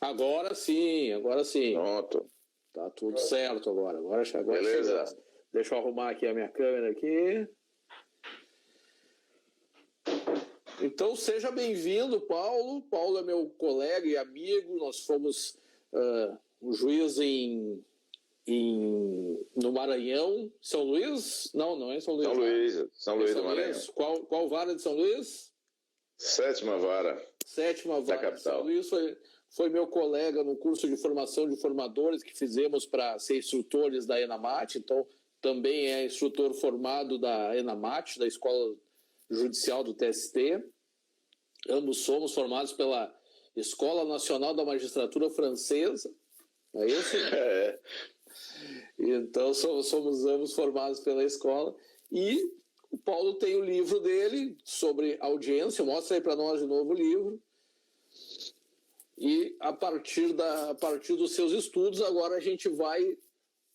Agora sim, agora sim. Pronto. Tá tudo certo agora. Agora beleza. Chegou. Deixa eu arrumar aqui a minha câmera aqui. Então, seja bem-vindo, Paulo. Paulo é meu colega e amigo. Nós fomos um juiz no Maranhão. São Luís? Não é São Luís. São Luís do Maranhão. Qual vara de São Luís? Sétima vara. Da capital. São Luís foi meu colega no curso de formação de formadores que fizemos para ser instrutores da ENAMAT. Então, também é instrutor formado da ENAMAT, da Escola Judicial do TST. Ambos somos formados pela Escola Nacional da Magistratura Francesa. Não é isso? É. Então, somos ambos formados pela escola. E o Paulo tem o livro dele sobre audiência. Mostra aí para nós de novo o livro. E a partir dos seus estudos, agora a gente vai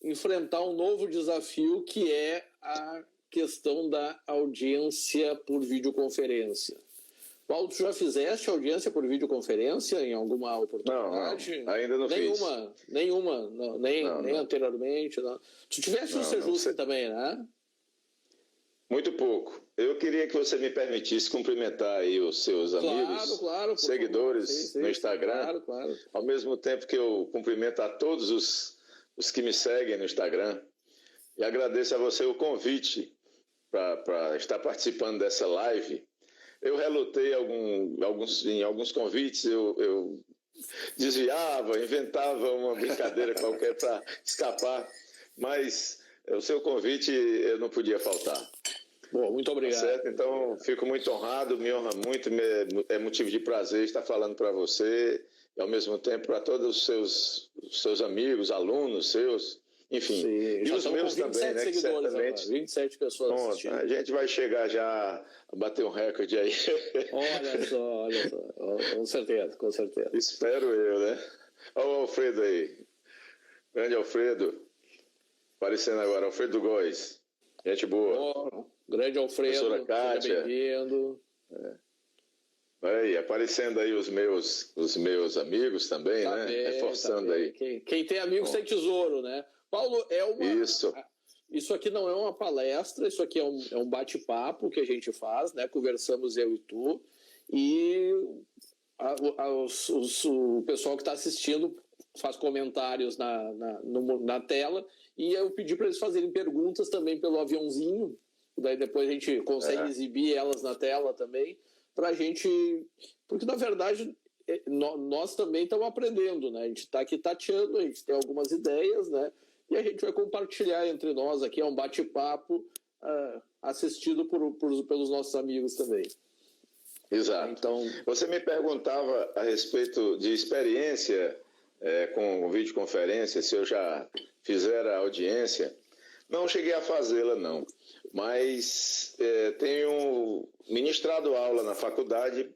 enfrentar um novo desafio, que é a questão da audiência por videoconferência. Paulo, tu já fizeste audiência por videoconferência em alguma oportunidade? Não, ainda não fiz. Nenhuma, nem anteriormente. Não. Tu tiveste no Sejusc também, né? Muito pouco. Eu queria que você me permitisse cumprimentar aí os seus amigos, seguidores no Instagram, claro. Ao mesmo tempo que eu cumprimento a todos os que me seguem no Instagram. E agradeço a você o convite para estar participando dessa live. Eu relutei em alguns convites, eu desviava, inventava uma brincadeira qualquer para escapar, mas o seu convite eu não podia faltar. Bom, muito obrigado. Tá certo? Então, fico muito honrado, me honra muito, é motivo de prazer estar falando para você e, ao mesmo tempo, para todos os seus amigos, alunos seus, enfim. Sim, e os meus também, né? Que certamente... 27 pessoas assistindo. A gente vai chegar já a bater um recorde aí. Olha só. Com certeza. Espero eu, né? Olha o Alfredo aí. Grande Alfredo. Aparecendo agora, Alfredo Góes. Gente boa. Grande Alfredo, professora Kátia. Seja bem-vindo. Aí, aparecendo aí os meus amigos também, né? Reforçando aí. Quem tem amigos tem tesouro, né? Paulo, isso aqui não é uma palestra, isso aqui é um bate-papo que a gente faz, né? Conversamos eu e tu, e o pessoal que está assistindo faz comentários na tela, e eu pedi para eles fazerem perguntas também pelo aviãozinho, daí depois a gente consegue exibir elas na tela também, para a gente... Porque, na verdade, nós também estamos aprendendo, né? A gente está aqui tateando, a gente tem algumas ideias, né? E a gente vai compartilhar entre nós aqui, é um bate-papo assistido pelos nossos amigos também. Exato. Então, você me perguntava a respeito de experiência com videoconferência, se eu já fizera audiência. Não cheguei a fazê-la, não. Mas tenho ministrado aula na faculdade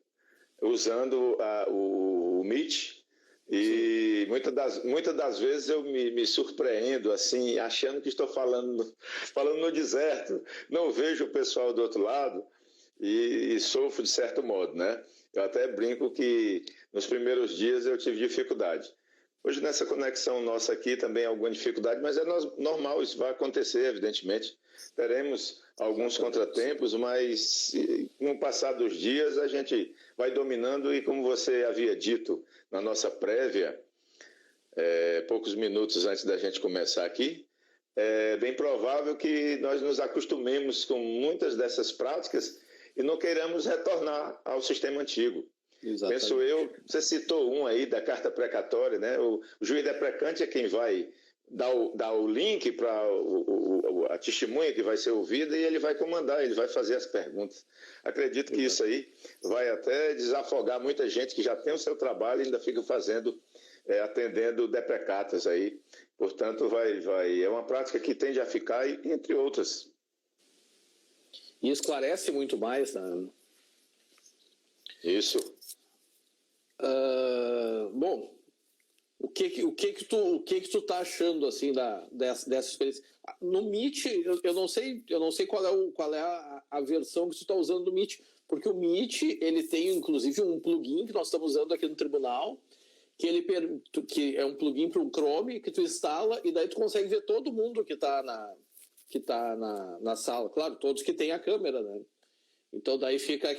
usando o Meet. E muitas das vezes eu me surpreendo, assim, achando que estou falando no deserto, não vejo o pessoal do outro lado e sofro de certo modo, né? Eu até brinco que nos primeiros dias eu tive dificuldade. Hoje nessa conexão nossa aqui também há alguma dificuldade, mas é normal, isso vai acontecer, evidentemente. Teremos alguns contratempos, mas com o passar dos dias a gente vai dominando e, como você havia dito na nossa prévia, poucos minutos antes da gente começar aqui, é bem provável que nós nos acostumemos com muitas dessas práticas e não queiramos retornar ao sistema antigo. Exatamente. Penso eu, você citou um aí da carta precatória, né? O juiz deprecante é quem vai dar o link para a testemunha que vai ser ouvida e ele vai comandar, ele vai fazer as perguntas. Acredito que isso aí vai até desafogar muita gente que já tem o seu trabalho e ainda fica atendendo deprecatas aí. Portanto, é uma prática que tende a ficar, entre outras. E esclarece muito mais, né? Isso. Bom, o que tu tá achando assim dessa experiência? No Meet, eu não sei qual é a versão que tu está usando do Meet, porque o Meet ele tem inclusive um plugin que nós estamos usando aqui no tribunal, que é um plugin para um Chrome que tu instala e daí tu consegue ver todo mundo que está na sala. Claro, todos que têm a câmera, né? Então daí fica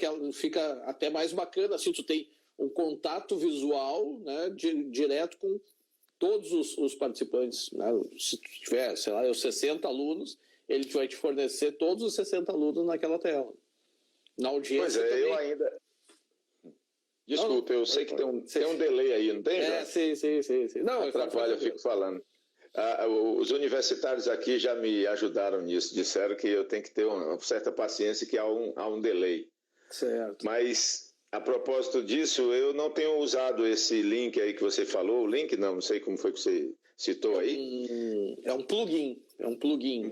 até mais bacana, assim, tu tem um contato visual, né, direto com todos os participantes, né? Se tiver, sei lá, 60 alunos, ele vai te fornecer todos os 60 alunos naquela tela. Na audiência pois é, também. eu ainda... Desculpa, eu sei que tem um delay aí, não tem, Jorge? Sim. Não, atrapalha, eu fico falando. Os universitários aqui já me ajudaram nisso, disseram que eu tenho que ter uma certa paciência, que há um delay. Certo. Mas, a propósito disso, eu não tenho usado esse link aí que você falou, o link não sei como foi que você citou aí. É um plugin. Um plugin.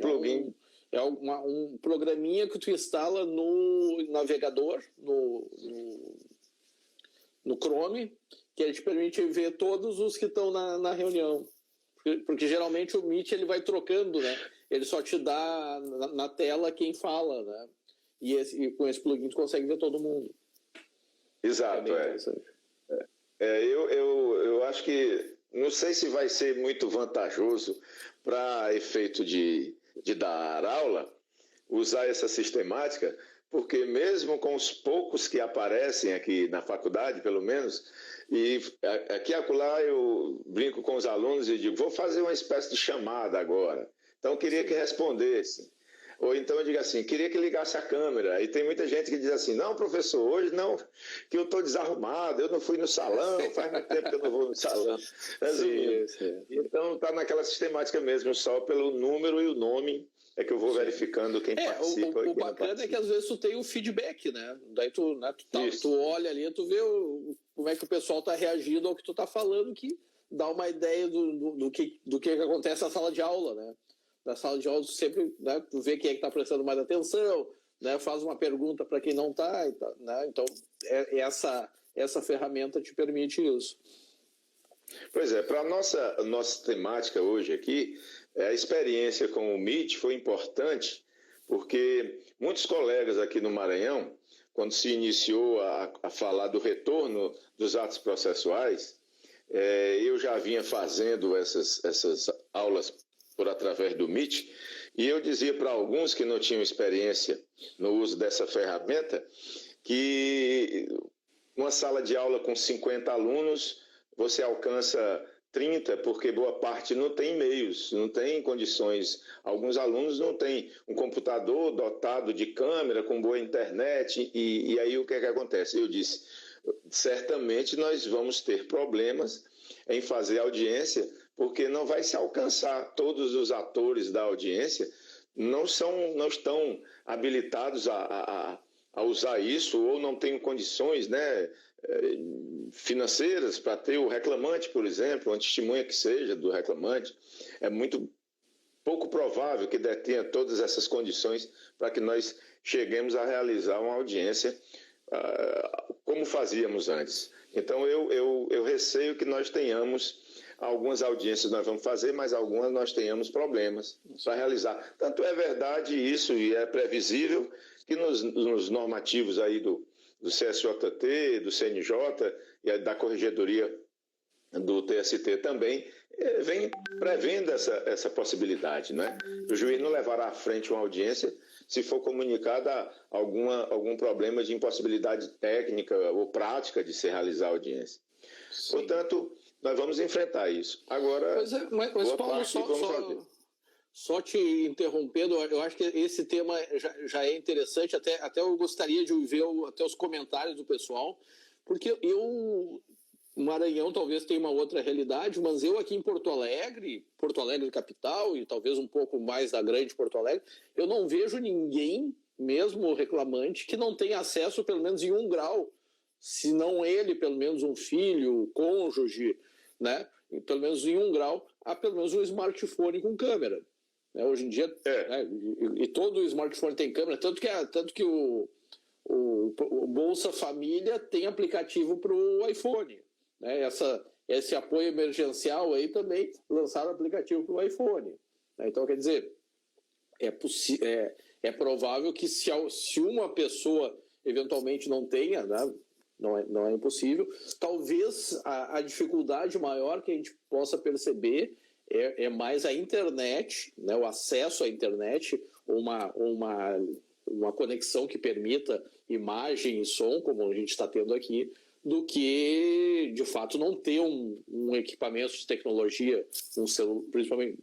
É um programinha que tu instala no navegador, no Chrome, que ele te permite ver todos os que estão na reunião. Porque geralmente o Meet ele vai trocando, né? Ele só te dá na tela quem fala, né? E com esse plugin tu consegue ver todo mundo. Exato, eu acho que não sei se vai ser muito vantajoso para efeito de dar aula usar essa sistemática, porque mesmo com os poucos que aparecem aqui na faculdade, pelo menos, e aqui e acolá eu brinco com os alunos e digo, vou fazer uma espécie de chamada agora. Então, eu queria que respondesse. Ou então eu digo assim, queria que ligasse a câmera. E tem muita gente que diz assim, não, professor, hoje não, que eu estou desarrumado, eu não fui no salão, faz muito tempo que eu não vou no salão. Sim. Então, está naquela sistemática mesmo, só pelo número e o nome é que eu vou verificando quem participa. O bacana é que às vezes tu tem o feedback, né? Daí tu olha ali, tu vê como é que o pessoal está reagindo ao que tu está falando, que dá uma ideia do que acontece na sala de aula, né? Na sala de aula tu sempre, né, tu vê quem é que está prestando mais atenção, né? Faz uma pergunta para quem não está, né? Então essa ferramenta te permite isso. Pois é, para a nossa temática hoje aqui, a experiência com o Meet foi importante, porque muitos colegas aqui no Maranhão, quando se iniciou a falar do retorno dos atos processuais, eu já vinha fazendo essas aulas através do Meet, e eu dizia para alguns que não tinham experiência no uso dessa ferramenta, que uma sala de aula com 50 alunos, você alcança 30, porque boa parte não tem meios, não tem condições. Alguns alunos não têm um computador dotado de câmera, com boa internet, e aí o que é que acontece? Eu disse, certamente nós vamos ter problemas em fazer audiência, porque não vai se alcançar. Todos os atores da audiência não estão habilitados a usar isso, ou não têm condições, né, financeiras para ter o reclamante, por exemplo, uma testemunha que seja do reclamante. É muito pouco provável que detenha todas essas condições para que nós cheguemos a realizar uma audiência como fazíamos antes. Então, eu receio que nós tenhamos algumas audiências nós vamos fazer, mas algumas nós tenhamos problemas para realizar. Tanto é verdade isso, e é previsível, que nos normativos aí do CSJT, do CNJ e da Corregedoria do TST também, vem prevendo essa possibilidade, né? O juiz não levará à frente uma audiência se for comunicada algum problema de impossibilidade técnica ou prática de se realizar a audiência. Sim. Portanto, nós vamos enfrentar isso. Agora, mas Paulo, só te interrompendo, eu acho que esse tema já é interessante, até eu gostaria de ver até os comentários do pessoal, porque Maranhão talvez tenha uma outra realidade, mas eu aqui em Porto Alegre capital, e talvez um pouco mais da grande Porto Alegre, eu não vejo ninguém, mesmo reclamante, que não tenha acesso pelo menos em 1 grau, se não ele, pelo menos um filho, cônjuge, né? Pelo menos em 1 grau, a pelo menos um smartphone com câmera. Né? Hoje em dia, né? E todo smartphone tem câmera, tanto que o Bolsa Família tem aplicativo para o iPhone. Né? Esse apoio emergencial aí também lançaram aplicativo para o iPhone. Né? Então, quer dizer, é provável que se uma pessoa eventualmente não tenha, né, não é impossível. Talvez a dificuldade maior que a gente possa perceber é mais a internet, né, o acesso à internet, uma conexão que permita imagem e som, como a gente está tendo aqui, do que, de fato, não ter um equipamento de tecnologia, principalmente,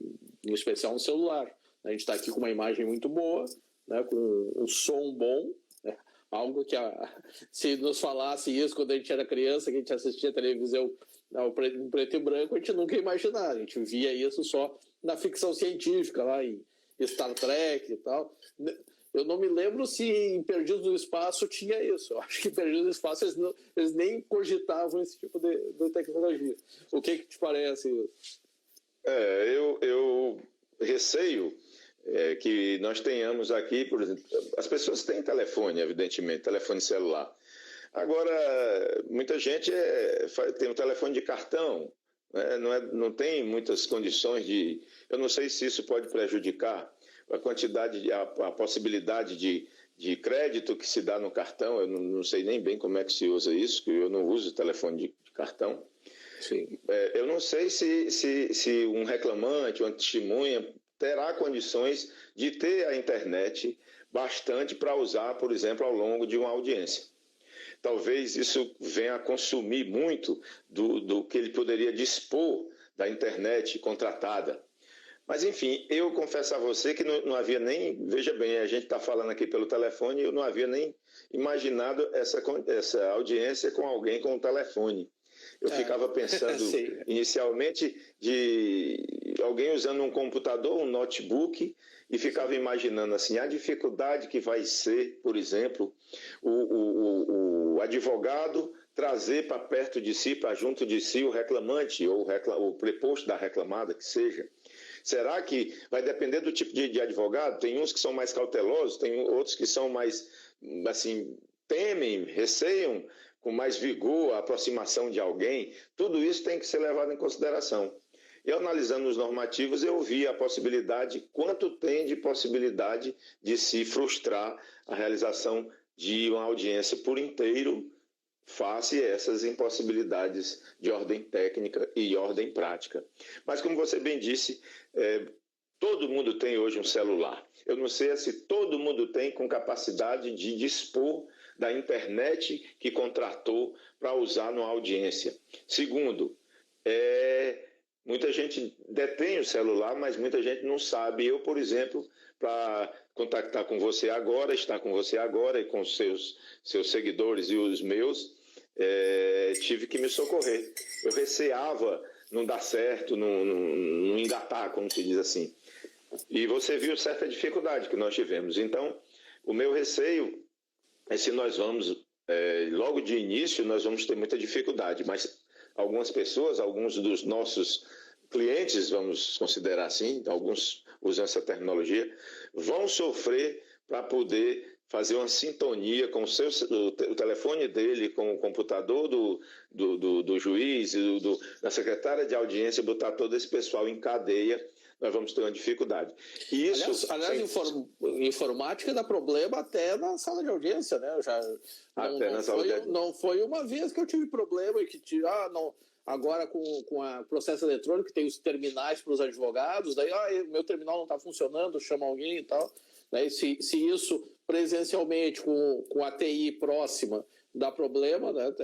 em especial um celular. A gente está aqui com uma imagem muito boa, né, com um som bom, né, algo que, se nos falasse isso quando a gente era criança, que a gente assistia televisão em preto e branco, a gente nunca ia imaginar. A gente via isso só na ficção científica, lá em Star Trek e tal. Eu não me lembro se em Perdidos no Espaço tinha isso. Eu acho que em Perdidos no Espaço eles nem cogitavam esse tipo de tecnologia. O que te parece isso? Eu receio que nós tenhamos aqui, por exemplo, as pessoas têm telefone, evidentemente, telefone celular. Agora, muita gente tem um telefone de cartão, né? Não tem muitas condições de... Eu não sei se isso pode prejudicar a quantidade, a possibilidade de crédito que se dá no cartão. Eu não sei nem bem como é que se usa isso, porque eu não uso telefone de cartão. Sim. Eu não sei se um reclamante, uma testemunha, terá condições de ter a internet bastante para usar, por exemplo, ao longo de uma audiência. Talvez isso venha a consumir muito do que ele poderia dispor da internet contratada. Mas, enfim, eu confesso a você que não havia nem... Veja bem, a gente está falando aqui pelo telefone, eu não havia nem imaginado essa audiência com alguém com o telefone. Eu ficava pensando inicialmente de alguém usando um computador, um notebook, e ficava imaginando assim, a dificuldade que vai ser, por exemplo, o advogado trazer para perto de si, para junto de si, o reclamante ou o preposto da reclamada, que seja. Será que vai depender do tipo de advogado? Tem uns que são mais cautelosos, tem outros que são mais, assim, temem, receiam com mais vigor a aproximação de alguém. Tudo isso tem que ser levado em consideração. Eu, analisando os normativos, eu vi a possibilidade, quanto tem de possibilidade de se frustrar a realização de uma audiência por inteiro face a essas impossibilidades de ordem técnica e ordem prática. Mas, como você bem disse, todo mundo tem hoje um celular. Eu não sei se todo mundo tem com capacidade de dispor da internet que contratou para usar numa audiência. Segundo, muita gente detém o celular, mas muita gente não sabe. Eu, por exemplo, para contactar com você agora, estar com você agora e com os seus seguidores e os meus, tive que me socorrer. Eu receava não dar certo, não engatar, como se diz assim. E você viu certa dificuldade que nós tivemos. Então, o meu receio é se nós vamos, logo de início, nós vamos ter muita dificuldade, mas algumas pessoas, alguns dos nossos clientes, vamos considerar assim, alguns usam essa terminologia, vão sofrer para poder fazer uma sintonia com o telefone dele, com o computador do juiz, da secretária de audiência, botar todo esse pessoal em cadeia. Nós vamos ter uma dificuldade. E isso, aliás, informática dá problema até na sala de audiência, né? Não foi uma vez que eu tive problema e que agora com o processo eletrônico tem os terminais para os advogados, daí meu terminal não está funcionando, chama alguém e tal. Daí, se isso presencialmente com a TI próxima dá problema, né?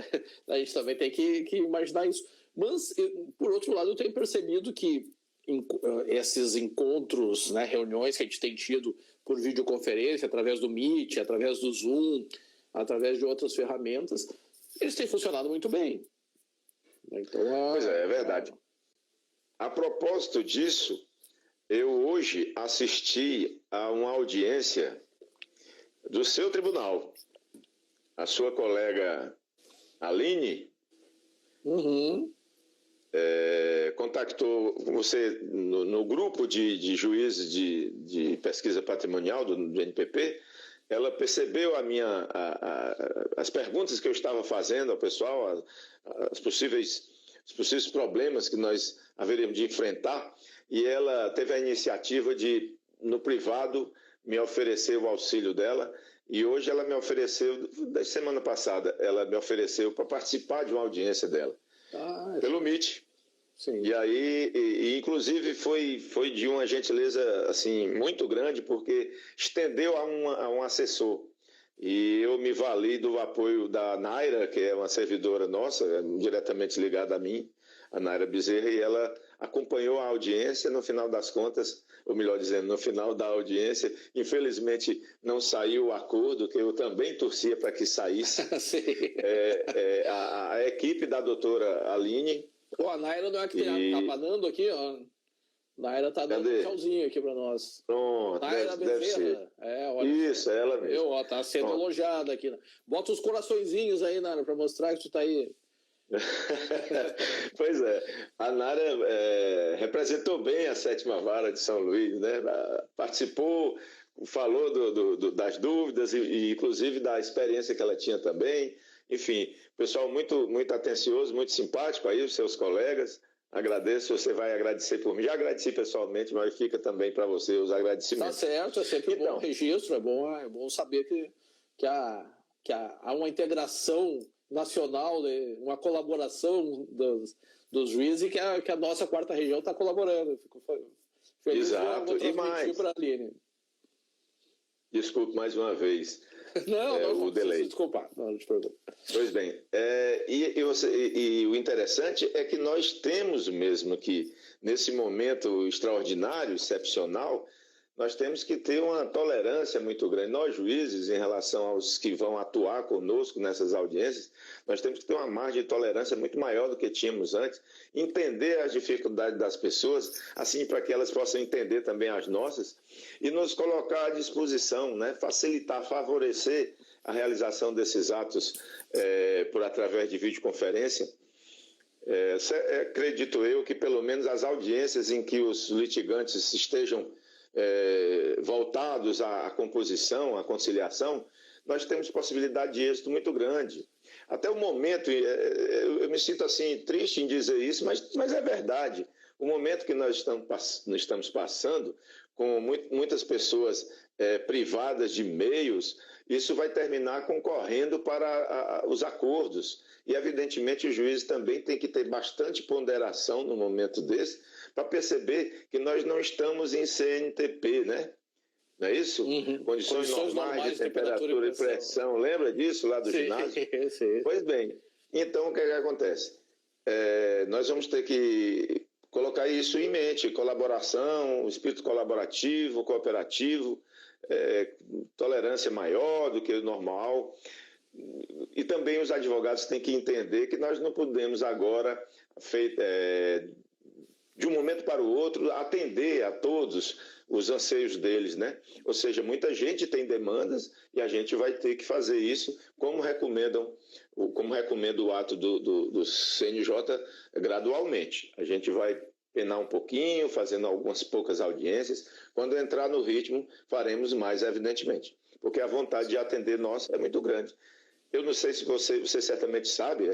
A gente também tem que imaginar isso. Mas, por outro lado, eu tenho percebido que esses encontros, né, reuniões que a gente tem tido por videoconferência, através do Meet, através do Zoom, através de outras ferramentas, eles têm funcionado muito bem. Então, pois é verdade. A propósito disso, eu hoje assisti a uma audiência do seu tribunal. A sua colega Aline contactou você no grupo de juízes de pesquisa patrimonial do NPP. Ela percebeu as perguntas que eu estava fazendo ao pessoal, os possíveis problemas que nós haveríamos de enfrentar, e ela teve a iniciativa de, no privado, me oferecer o auxílio dela e hoje ela me ofereceu, da semana passada, ela me ofereceu para participar de uma audiência dela, pelo Meet. Sim. E aí, inclusive, foi de uma gentileza assim, muito grande, porque estendeu a um assessor. E eu me vali do apoio da Naira, que é uma servidora nossa, diretamente ligada a mim, a Naira Bezerra, e ela acompanhou a audiência. No final das contas, ou melhor dizendo, no final da audiência, infelizmente não saiu o acordo, que eu também torcia para que saísse. A equipe da doutora Aline... A Naira não é que tá banando aqui, ó. Naira tá dando um tchauzinho aqui para nós. Pronto, Naira deve ser. Olha, isso, é ela mesmo. Tá sendo elogiada aqui. Bota os coraçõezinhos aí, Naira, para mostrar que tu tá aí. Pois é, a Naira representou bem a 7ª Vara de São Luís, né? Participou, falou das dúvidas e inclusive da experiência que ela tinha também. Enfim, pessoal muito, muito atencioso, muito simpático aí, os seus colegas. Agradeço, você vai agradecer por mim. Já agradeci pessoalmente, mas fica também para você os agradecimentos. Tá certo, é sempre bom registro, é bom saber que há uma integração nacional, uma colaboração dos juízes e que a nossa 4ª região está colaborando. Fico feliz. Exato, e mais. Desculpe mais uma vez. Não o delay. Desculpar, não te pergunto. Pois bem, e o interessante é que nós temos mesmo que, nesse momento extraordinário, excepcional, nós temos que ter uma tolerância muito grande. Nós, juízes, em relação aos que vão atuar conosco nessas audiências, nós temos que ter uma margem de tolerância muito maior do que tínhamos antes, entender as dificuldades das pessoas, assim, para que elas possam entender também as nossas, e nos colocar à disposição, né? Facilitar, favorecer a realização desses atos através de videoconferência. Acredito eu que pelo menos as audiências em que os litigantes estejam voltados à composição, à conciliação, nós temos possibilidade de êxito muito grande. Até o momento, eu me sinto assim triste em dizer isso, mas é verdade. O momento que nós estamos passando, com muitas pessoas privadas de meios, isso vai terminar concorrendo para os acordos. E, evidentemente, o juiz também tem que ter bastante ponderação no momento desse, para perceber que nós não estamos em CNTP, né? Não é isso? Uhum. Condições normais de temperatura e pressão. Lembra disso lá do ginásio? Sim. Pois bem, então o que acontece? Nós vamos ter que colocar isso em mente, colaboração, espírito colaborativo, cooperativo, tolerância maior do que o normal. E também os advogados têm que entender que nós não podemos agora, de um momento para o outro, atender a todos os anseios deles, né? Ou seja, muita gente tem demandas e a gente vai ter que fazer isso como recomenda o ato do CNJ gradualmente. A gente vai penar um pouquinho, fazendo algumas poucas audiências. Quando entrar no ritmo, faremos mais, evidentemente. Porque a vontade de atender nossa é muito grande. Eu não sei se você certamente sabe,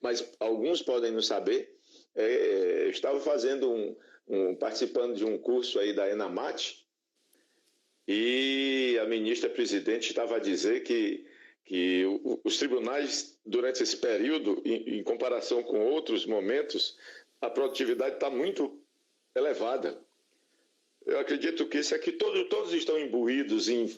mas alguns podem não saber. Eu estava participando de um curso aí da ENAMAT e a ministra-presidente estava a dizer que os tribunais, durante esse período, em comparação com outros momentos, a produtividade está muito elevada. Eu acredito que isso é que todos estão imbuídos em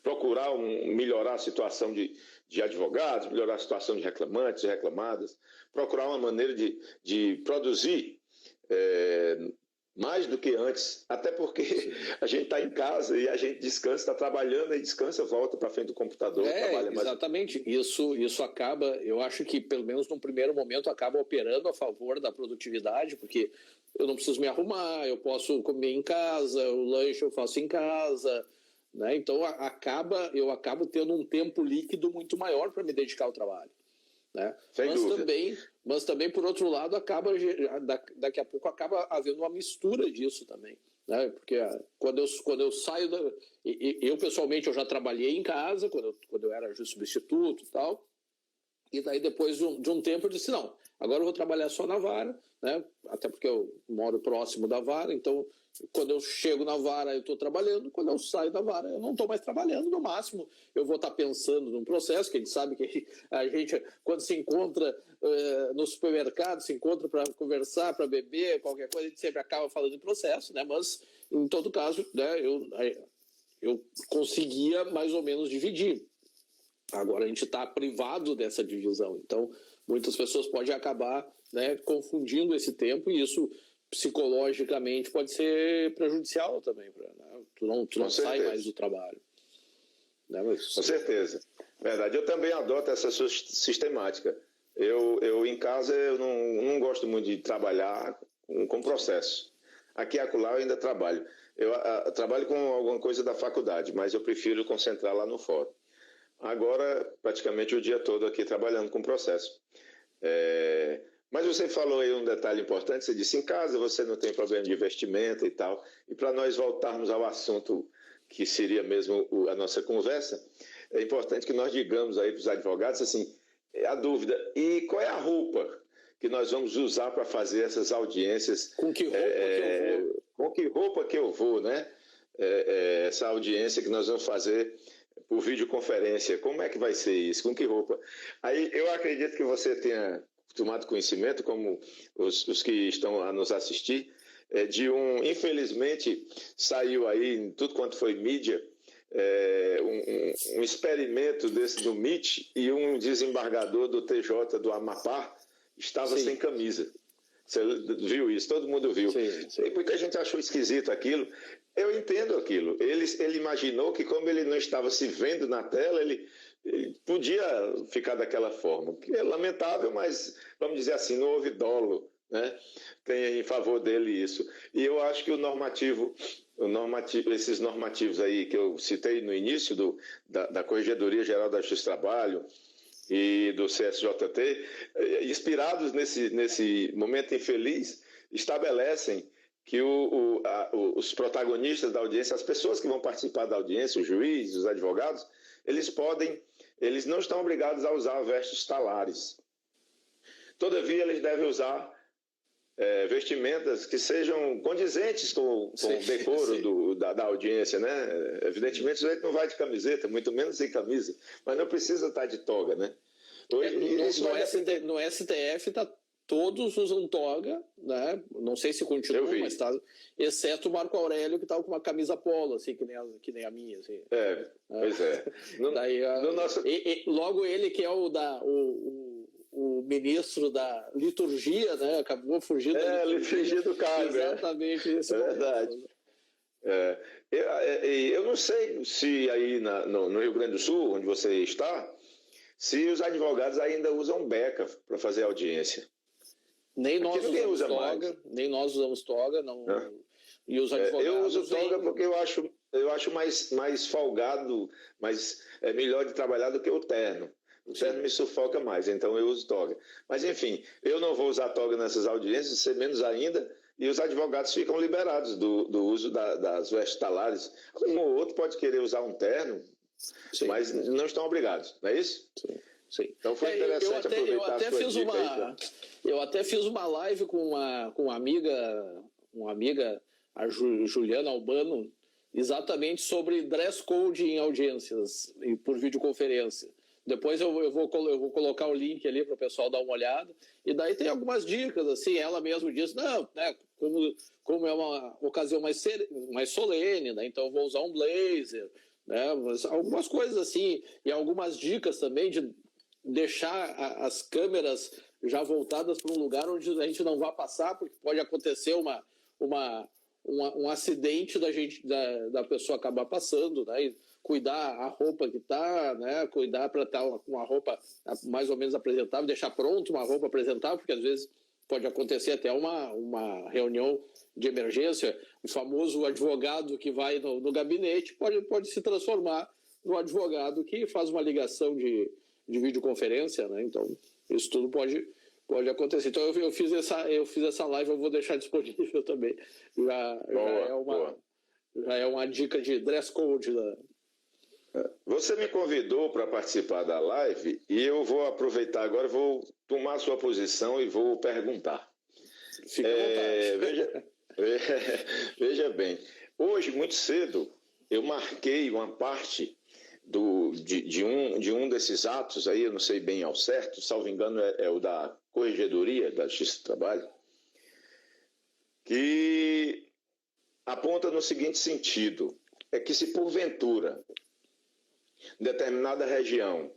procurar melhorar a situação de advogados, melhorar a situação de reclamantes e reclamadas, procurar uma maneira de produzir mais do que antes, até porque a gente está em casa e a gente descansa, está trabalhando e descansa, volta para frente do computador, trabalha mais. Exatamente, isso acaba, eu acho que pelo menos num primeiro momento acaba operando a favor da produtividade, porque eu não preciso me arrumar, eu posso comer em casa, o lanche eu faço em casa, né? Então eu acabo tendo um tempo líquido muito maior para me dedicar ao trabalho, né? Mas também, por outro lado, daqui a pouco acaba havendo uma mistura disso também, né? Porque quando eu saio eu pessoalmente eu já trabalhei em casa quando eu era juiz substituto e tal, e daí depois de um tempo eu disse, não, agora eu vou trabalhar só na vara, né? Até porque eu moro próximo da vara, então quando eu chego na vara eu estou trabalhando, quando eu saio da vara eu não estou mais trabalhando, no máximo eu vou estar pensando num processo, que a gente sabe que a gente, quando se encontra no supermercado, se encontra para conversar, para beber, qualquer coisa, a gente sempre acaba falando de processo, né? Mas em todo caso, né, eu conseguia mais ou menos dividir. Agora a gente está privado dessa divisão, então muitas pessoas podem acabar, né, confundindo esse tempo, e isso psicologicamente pode ser prejudicial também, né? Tu não sai mais do trabalho, né? Mas... Com certeza, verdade. Eu também adoto essa sistemática. Eu em casa eu não gosto muito de trabalhar com processo. Aqui e acolá eu ainda trabalho. Eu trabalho com alguma coisa da faculdade, mas eu prefiro concentrar lá no fórum. Agora, praticamente o dia todo aqui trabalhando com processo. Mas você falou aí um detalhe importante, você disse em casa você não tem problema de investimento e tal. E para nós voltarmos ao assunto que seria mesmo a nossa conversa, é importante que nós digamos aí para os advogados assim, a dúvida, e qual é a roupa que nós vamos usar para fazer essas audiências? Com que roupa que eu vou? Com que roupa que eu vou, né? Essa audiência que nós vamos fazer por videoconferência, como é que vai ser isso? Com que roupa? Aí eu acredito que você tenha tomado conhecimento, como os que estão a nos assistir, infelizmente saiu aí em tudo quanto foi mídia, um experimento desse do MIT, e um desembargador do TJ do Amapá estava sem camisa. Você viu isso? Todo mundo viu. Sim. E muita gente achou esquisito aquilo. Eu entendo aquilo. Ele imaginou que, como ele não estava se vendo na tela, ele podia ficar daquela forma. Que é lamentável, mas, vamos dizer assim, não houve dolo, né? Tem em favor dele isso. E eu acho que esses normativos aí que eu citei no início da Corregedoria Geral da Justiça do Trabalho e do CSJT, inspirados nesse momento infeliz, estabelecem que os protagonistas da audiência, as pessoas que vão participar da audiência, os juízes, os advogados, eles não estão obrigados a usar vestes talares. Todavia, eles devem usar vestimentas que sejam condizentes com o decoro da audiência, né? Evidentemente, o sujeito não vai de camiseta, muito menos sem camisa, mas não precisa estar de toga, né? No STF todos usam toga, né? Não sei se continua, mas tá, exceto o Marco Aurélio, que estava com uma camisa polo, assim, que nem a minha, assim. Pois é. Logo ele, que é o ministro da liturgia, né? Acabou fugindo da liturgia do cargo. Exatamente isso. É verdade. Eu não sei se aí no Rio Grande do Sul, onde você está, se os advogados ainda usam beca para fazer audiência. Nem nós usamos toga, não. E os advogados eu uso toga porque eu acho mais folgado, mas é melhor de trabalhar do que o terno. O terno me sufoca mais, então eu uso toga. Mas, enfim, eu não vou usar toga nessas audiências, ser menos ainda, e os advogados ficam liberados do uso das vestes talares. Um ou outro pode querer usar um terno, mas não estão obrigados, não é isso? Sim. Então foi interessante aproveitar a sua dica aí. Eu até fiz uma live com uma amiga, a Juliana Albano, exatamente sobre dress code em audiências por videoconferência. Depois eu vou colocar o link ali para o pessoal dar uma olhada. E daí tem algumas dicas, assim, ela mesma disse, não, né, como é uma ocasião mais solene, né, então eu vou usar um blazer, né, algumas coisas assim, e algumas dicas também de deixar as câmeras já voltadas para um lugar onde a gente não vai passar, porque pode acontecer um acidente da pessoa acabar passando, né? E cuidar a roupa que está, né? Cuidar para estar com uma roupa mais ou menos apresentável, deixar pronto uma roupa apresentável, porque às vezes pode acontecer até uma reunião de emergência. O famoso advogado que vai no gabinete pode se transformar no advogado que faz uma ligação de videoconferência, né? Então, isso tudo pode acontecer. Então, eu fiz essa live, eu vou deixar disponível também. Já é uma dica de dress code. Você me convidou para participar da live e eu vou aproveitar agora, vou tomar a sua posição e vou perguntar. Fica à vontade. Veja bem, hoje, muito cedo, eu marquei uma parte de um desses atos, aí eu não sei bem ao certo, salvo engano é o da Corregedoria da Justiça do Trabalho, que aponta no seguinte sentido, é que se porventura, em determinada região,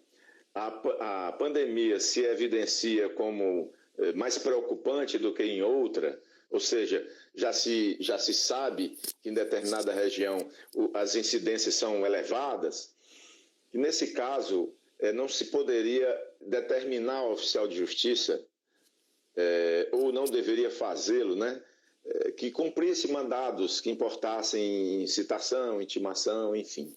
a pandemia se evidencia como mais preocupante do que em outra, ou seja, já se sabe que em determinada região as incidências são elevadas, e nesse caso não se poderia determinar ao oficial de justiça, ou não deveria fazê-lo, né, que cumprisse mandados que importassem citação, intimação, enfim.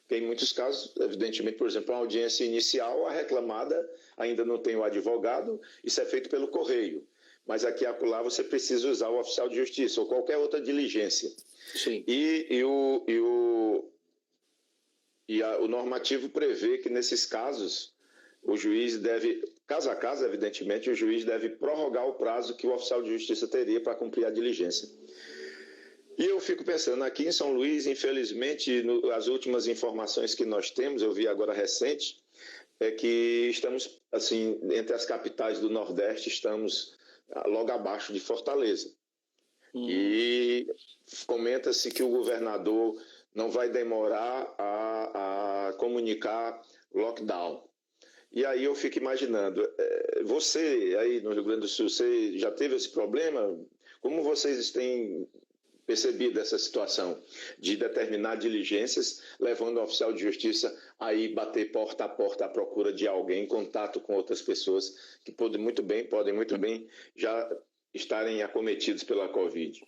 Porque em muitos casos, evidentemente, por exemplo, a audiência inicial, a reclamada ainda não tem o advogado, isso é feito pelo correio. Mas aqui e acolá você precisa usar o oficial de justiça ou qualquer outra diligência. Sim. O normativo prevê que nesses casos o juiz deve, caso a caso, evidentemente, o juiz deve prorrogar o prazo que o oficial de justiça teria para cumprir a diligência. E eu fico pensando, aqui em São Luís, infelizmente, as últimas informações que nós temos, eu vi agora recente, é que estamos, assim, entre as capitais do Nordeste, estamos logo abaixo de Fortaleza. E comenta-se que o governador não vai demorar a comunicar lockdown. E aí eu fico imaginando, você aí no Rio Grande do Sul, você já teve esse problema? Como vocês têm percebido essa situação de determinar diligências, levando o oficial de justiça a ir bater porta a porta à procura de alguém, em contato com outras pessoas que podem muito bem já estarem acometidos pela Covid?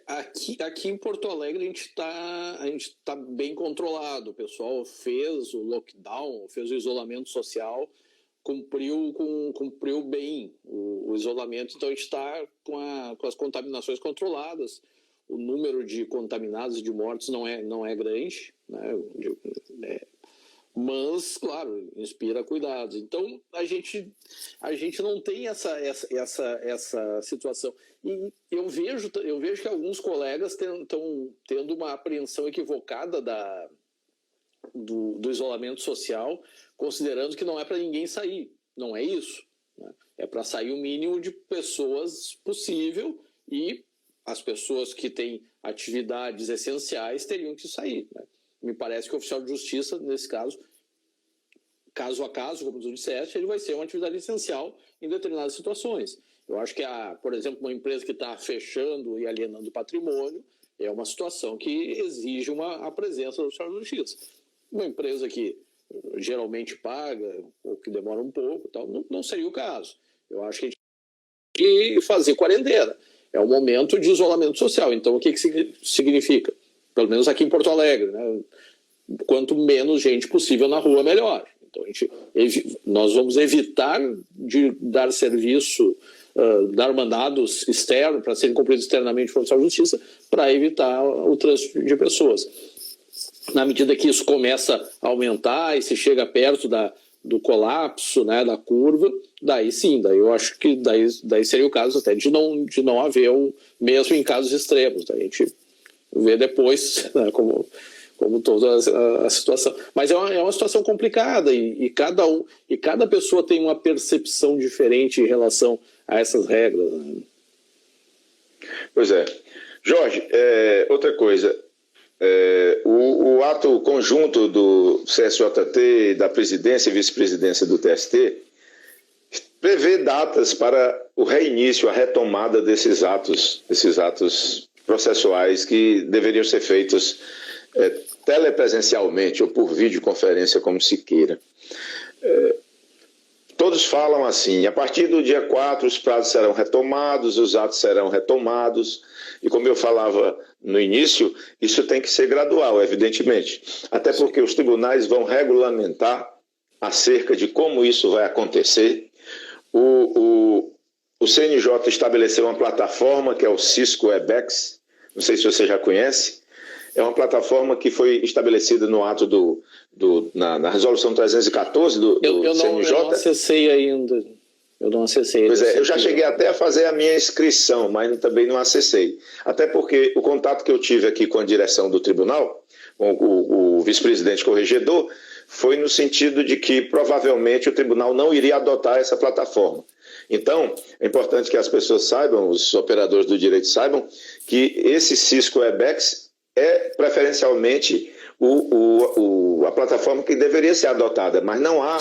Aqui em Porto Alegre a gente tá bem controlado. O pessoal fez o lockdown, fez o isolamento social, cumpriu bem o isolamento. Então a gente está com as contaminações controladas. O número de contaminados e de mortos não é grande, né? Mas, claro, inspira cuidados. Então, a gente não tem essa situação. E eu vejo que alguns colegas estão tendo uma apreensão equivocada do isolamento social, considerando que não é para ninguém sair. Não é isso, né? É para sair o mínimo de pessoas possível e as pessoas que têm atividades essenciais teriam que sair, né? Me parece que o oficial de justiça, nesse caso a caso, como tu disseste, ele vai ser uma atividade essencial em determinadas situações. Eu acho que, por exemplo, uma empresa que está fechando e alienando patrimônio é uma situação que exige a presença do oficial de justiça. Uma empresa que geralmente paga ou que demora um pouco, tal, não seria o caso. Eu acho que a gente tem que fazer quarentena. É um momento de isolamento social. Então, o que significa? Pelo menos aqui em Porto Alegre, né? Quanto menos gente possível na rua, melhor. Então, nós vamos evitar de dar serviço, dar mandados externos para serem cumpridos externamente pelo oficial de justiça para evitar o trânsito de pessoas. Na medida que isso começa a aumentar e se chega perto do colapso, né, da curva, daí eu acho que daí seria o caso até de não haver mesmo em casos extremos. Daí a gente vê depois, né, como toda a situação. Mas é uma situação complicada e cada pessoa tem uma percepção diferente em relação a essas regras, né? Pois é. Jorge, outra coisa, o ato conjunto do CSJT e da presidência e vice-presidência do TST prevê datas para o reinício, a retomada desses atos processuais que deveriam ser feitos telepresencialmente ou por videoconferência, como se queira. Todos falam assim, a partir do dia 4 os prazos serão retomados, os atos serão retomados, e como eu falava no início, isso tem que ser gradual, evidentemente, até porque os tribunais vão regulamentar acerca de como isso vai acontecer. O CNJ estabeleceu uma plataforma que é o Cisco Webex, não sei se você já conhece, é uma plataforma que foi estabelecida no ato na resolução 314 do CNJ. Eu não acessei ainda. Eu não acessei. Pois é, eu já cheguei até a fazer a minha inscrição, mas também não acessei. Até porque o contato que eu tive aqui com a direção do tribunal, com o vice-presidente corregedor, foi no sentido de que provavelmente o tribunal não iria adotar essa plataforma. Então, é importante que as pessoas saibam, os operadores do direito saibam, que esse Cisco Webex é preferencialmente a plataforma que deveria ser adotada, mas não há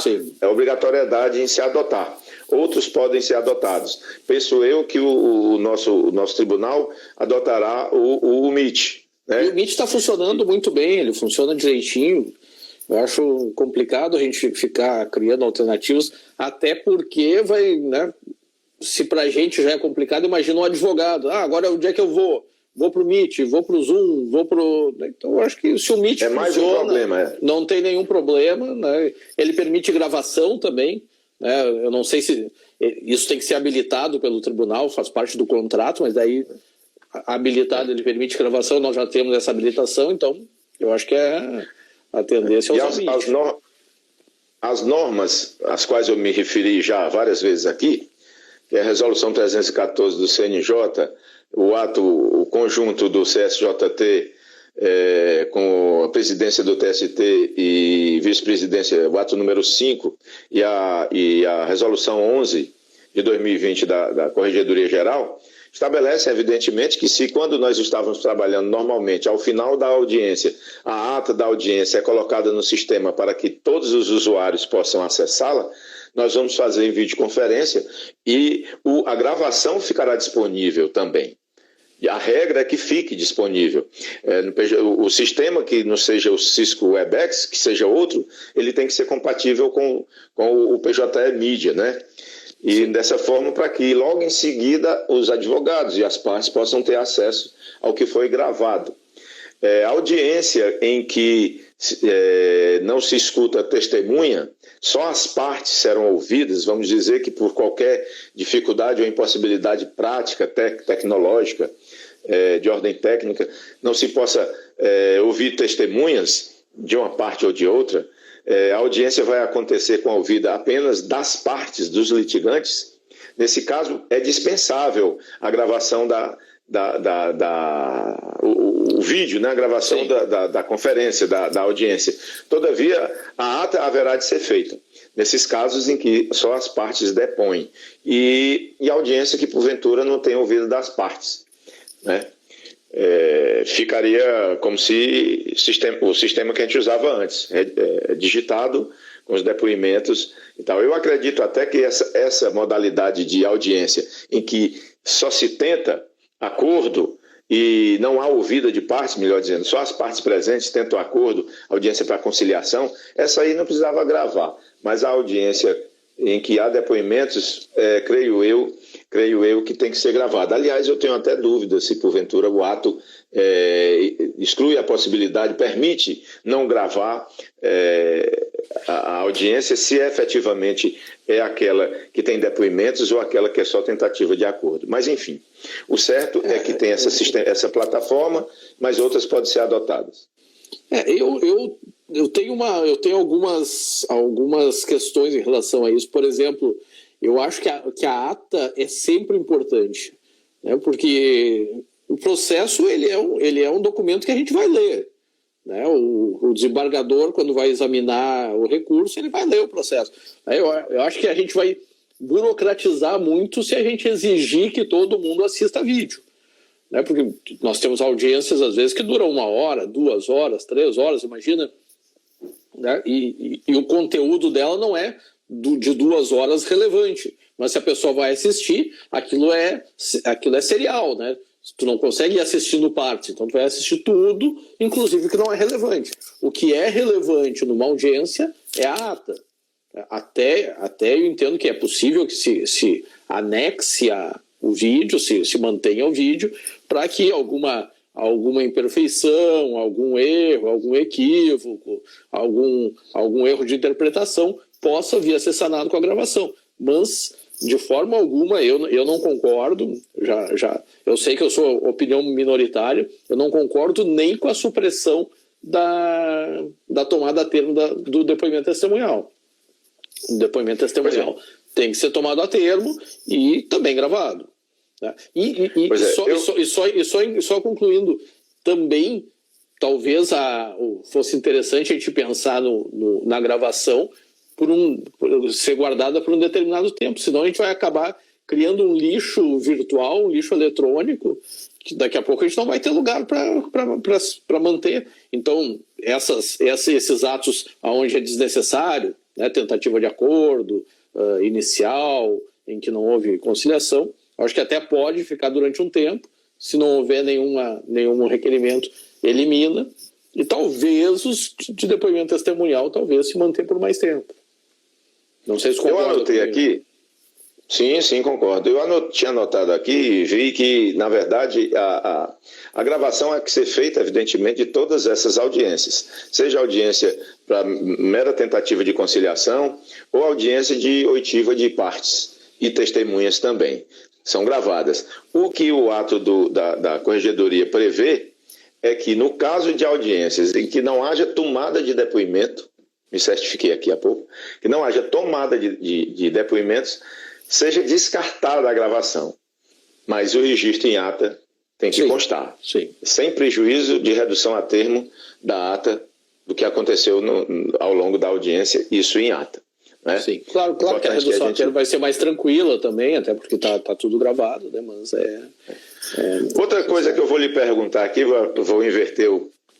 obrigatoriedade em se adotar. Outros podem ser adotados. Penso eu que o nosso tribunal adotará o MIT. Né? E o MIT está funcionando muito bem, ele funciona direitinho. Eu acho complicado a gente ficar criando alternativas, até porque vai, né? Se para a gente já é complicado, imagina um advogado. Agora onde é que eu vou? Vou para o Meet, vou para o Zoom, vou para o... Então, eu acho que se o Meet funciona, mais um problema, não tem nenhum problema. Né? Ele permite gravação também. Né? Eu não sei se isso tem que ser habilitado pelo tribunal, faz parte do contrato, mas daí habilitado ele permite gravação, nós já temos essa habilitação, então eu acho que a tendência é usar o Meet. As normas às quais eu me referi já várias vezes aqui, que é a resolução 314 do CNJ, o conjunto do CSJT com a presidência do TST e vice-presidência, o ato número 5 e a resolução 11 de 2020 da Corregedoria Geral, estabelece, evidentemente, que se quando nós estávamos trabalhando normalmente, ao final da audiência, a ata da audiência é colocada no sistema para que todos os usuários possam acessá-la, nós vamos fazer em videoconferência e a gravação ficará disponível também. E a regra é que fique disponível. O sistema que não seja o Cisco Webex, que seja outro, ele tem que ser compatível com o PJE Mídia, né? E dessa forma, para que logo em seguida os advogados e as partes possam ter acesso ao que foi gravado. A audiência em que não se escuta testemunha, só as partes serão ouvidas, vamos dizer que por qualquer dificuldade ou impossibilidade prática, tecnológica, de ordem técnica, não se possa ouvir testemunhas de uma parte ou de outra, a audiência vai acontecer com a ouvida apenas das partes dos litigantes. Nesse caso, é dispensável a gravação o vídeo, né? A gravação da conferência, da audiência. Todavia, a ata haverá de ser feita nesses casos em que só as partes depõem e a audiência que, porventura, não tem ouvido das partes. Né? Ficaria como se o sistema que a gente usava antes, digitado com os depoimentos e tal. Eu acredito até que essa modalidade de audiência em que só se tenta acordo e não há ouvida de partes, melhor dizendo, só as partes presentes tentam acordo, audiência para conciliação, essa aí não precisava gravar, mas a audiência em que há depoimentos, creio eu que tem que ser gravada. Aliás, eu tenho até dúvida se porventura o ato exclui a possibilidade, permite não gravar a audiência se efetivamente é aquela que tem depoimentos ou aquela que é só tentativa de acordo. Mas, enfim, o certo é que tem essa plataforma, mas outras podem ser adotadas. Eu tenho algumas questões em relação a isso. Por exemplo, eu acho que a ata é sempre importante, né? Porque o processo ele é um documento que a gente vai ler. Né? O desembargador, quando vai examinar o recurso, ele vai ler o processo. Eu acho que a gente vai burocratizar muito se a gente exigir que todo mundo assista vídeo. Né? Porque nós temos audiências, às vezes, que duram 1 hora, 2 horas, 3 horas, imagina. Né? E o conteúdo dela não é de 2 horas relevante. Mas se a pessoa vai assistir, aquilo é serial, né? Tu não consegue ir assistindo partes, então tu vai assistir tudo, inclusive o que não é relevante. O que é relevante numa audiência é a ata. Até eu entendo que é possível que se anexe o vídeo, se mantenha o vídeo, para que alguma imperfeição, algum erro, algum equívoco, algum erro de interpretação possa vir a ser sanado com a gravação. Mas de forma alguma, eu não concordo, eu sei que eu sou opinião minoritária, eu não concordo nem com a supressão da tomada a termo do depoimento testemunhal. O depoimento testemunhal tem que ser tomado a termo e também gravado. Né? Só concluindo, também talvez fosse interessante a gente pensar na gravação por ser guardada por um determinado tempo, senão a gente vai acabar criando um lixo virtual, um lixo eletrônico, que daqui a pouco a gente não vai ter lugar para manter. Então, esses atos onde é desnecessário, né, tentativa de acordo inicial, em que não houve conciliação, acho que até pode ficar durante um tempo, se não houver nenhum requerimento, elimina, e talvez os de depoimento testemunhal talvez se manter por mais tempo. Não sei se concorda. Eu anotei aqui, sim, concordo. Eu tinha anotado aqui e vi que, na verdade, a gravação é que ser feita, evidentemente, de todas essas audiências, seja audiência para mera tentativa de conciliação ou audiência de oitiva de partes e testemunhas também. São gravadas. O que o ato da Corregedoria prevê é que, no caso de audiências em que não haja tomada de depoimento, me certifiquei aqui há pouco, que não haja tomada de depoimentos, seja descartada a gravação. Mas o registro em ata tem que constar. Sim. Sem prejuízo de redução a termo da ata do que aconteceu ao longo da audiência, isso em ata. Né? Sim, claro que a redução a termo vai ser mais tranquila também, até porque está tudo gravado, né? Mas outra coisa que eu vou lhe perguntar aqui, vou inverter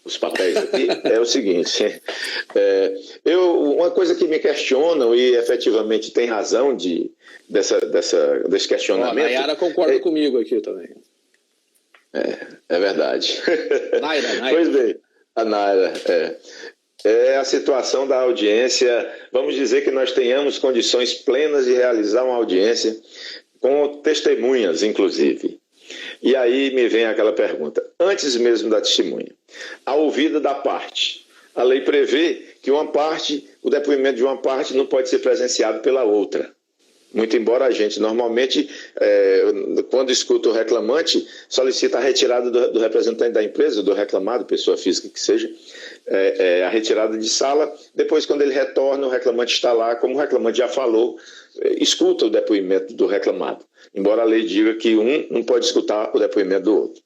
os papéis aqui, é o seguinte, uma coisa que me questionam e efetivamente tem razão desse questionamento... A Nayara concorda comigo aqui também. É verdade. Naira. Pois bem, a Naira, é a situação da audiência. Vamos dizer que nós tenhamos condições plenas de realizar uma audiência com testemunhas, inclusive. E aí me vem aquela pergunta, antes mesmo da testemunha, a ouvida da parte. A lei prevê que o depoimento de uma parte não pode ser presenciado pela outra. Muito embora a gente normalmente, quando escuta o reclamante, solicita a retirada do representante da empresa, do reclamado, pessoa física que seja, a retirada de sala. Depois, quando ele retorna, o reclamante está lá, como o reclamante já falou, escuta o depoimento do reclamado. Embora a lei diga que um não pode escutar o depoimento do outro.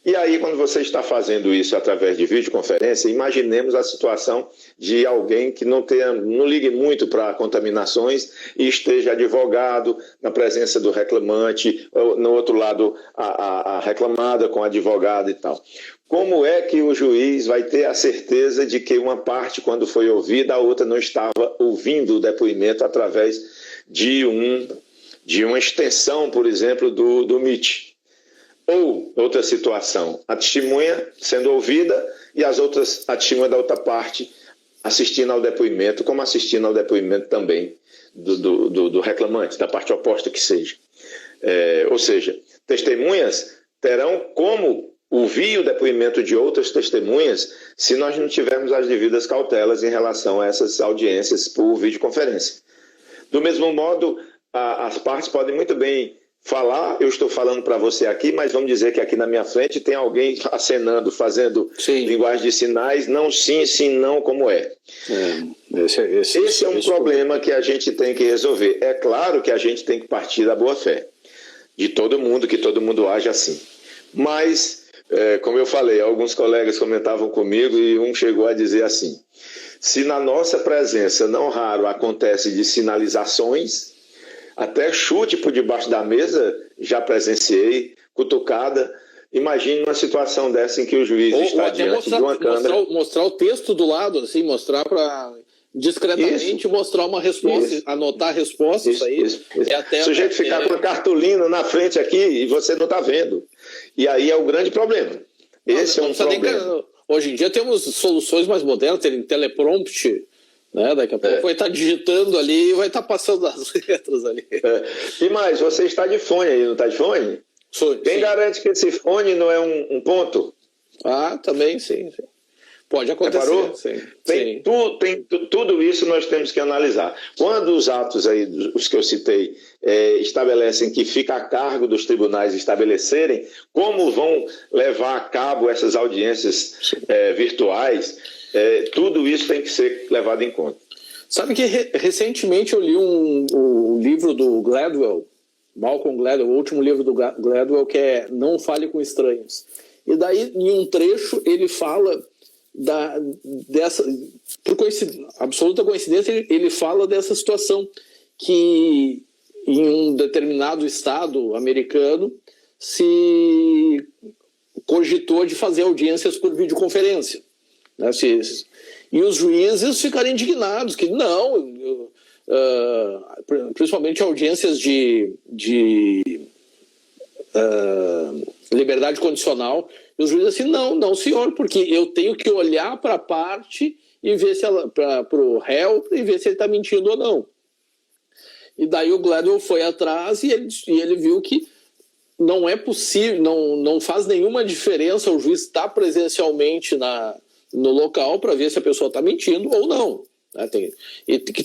E aí, quando você está fazendo isso através de videoconferência, imaginemos a situação de alguém que não ligue muito para contaminações e esteja advogado na presença do reclamante, ou no outro lado a reclamada com o advogado e tal. Como é que o juiz vai ter a certeza de que uma parte, quando foi ouvida, a outra não estava ouvindo o depoimento através de uma extensão, por exemplo, do MIT? Ou, outra situação, a testemunha sendo ouvida e a testemunha da outra parte assistindo ao depoimento, como assistindo ao depoimento também do reclamante, da parte oposta que seja. Ou seja, testemunhas terão como ouvir o depoimento de outras testemunhas se nós não tivermos as devidas cautelas em relação a essas audiências por videoconferência. Do mesmo modo, as partes podem muito bem falar, eu estou falando para você aqui, mas vamos dizer que aqui na minha frente tem alguém acenando, fazendo linguagem de sinais, não sim, sim, não, como é. Esse é um problema que a gente tem que resolver. É claro que a gente tem que partir da boa-fé de todo mundo, que todo mundo age assim. Mas, como eu falei, alguns colegas comentavam comigo e um chegou a dizer assim, se na nossa presença, não raro, acontece de sinalizações, até chute por debaixo da mesa, já presenciei, cutucada. Imagine uma situação dessa em que o juiz está diante de uma câmera. Mostrar o texto do lado, assim, mostrar para discretamente mostrar uma resposta, anotar a resposta, isso aí. O sujeito ficar com a cartolina na frente aqui e você não está vendo. E aí é o grande problema. Esse é um problema. Hoje em dia temos soluções mais modernas, tem teleprompt, né? Daqui a pouco vai estar digitando ali e vai estar passando as letras ali. E mais, você está de fone aí, não está de fone? Quem garante que esse fone não é um ponto? Ah, também sim. Pode acontecer. Reparou? Sim. Tudo isso nós temos que analisar. Quando os atos aí, os que eu citei, estabelecem que fica a cargo dos tribunais estabelecerem como vão levar a cabo essas audiências virtuais, tudo isso tem que ser levado em conta. Sabe que recentemente eu li um livro do Gladwell, Malcolm Gladwell, o último livro do Gladwell, que é Não Fale com Estranhos. E daí, em um trecho, ele fala por absoluta coincidência, ele fala dessa situação que em um determinado estado americano se cogitou de fazer audiências por videoconferência, né? E os juízes ficaram indignados, que não, principalmente audiências de liberdade condicional. E os juízes assim, não senhor, porque eu tenho que olhar para a parte e ver se para o réu e ver se ele está mentindo ou não. E daí o Gladwell foi atrás e ele viu que não é possível, não faz nenhuma diferença o juiz estar presencialmente no local para ver se a pessoa está mentindo ou não.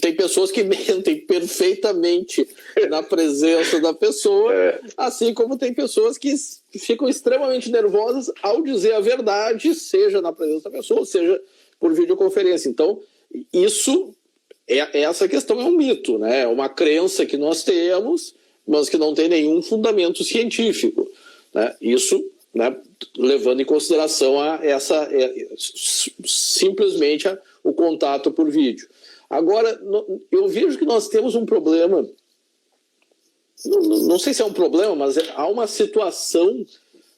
Tem pessoas que mentem perfeitamente na presença da pessoa, assim como tem pessoas que ficam extremamente nervosas ao dizer a verdade, seja na presença da pessoa, seja por videoconferência. Então, essa questão é um mito, né? É uma crença que nós temos, mas que não tem nenhum fundamento científico, né? Isso, né, levando em consideração simplesmente o contato por vídeo. Agora, eu vejo que nós temos um problema, não sei se é um problema, mas há uma situação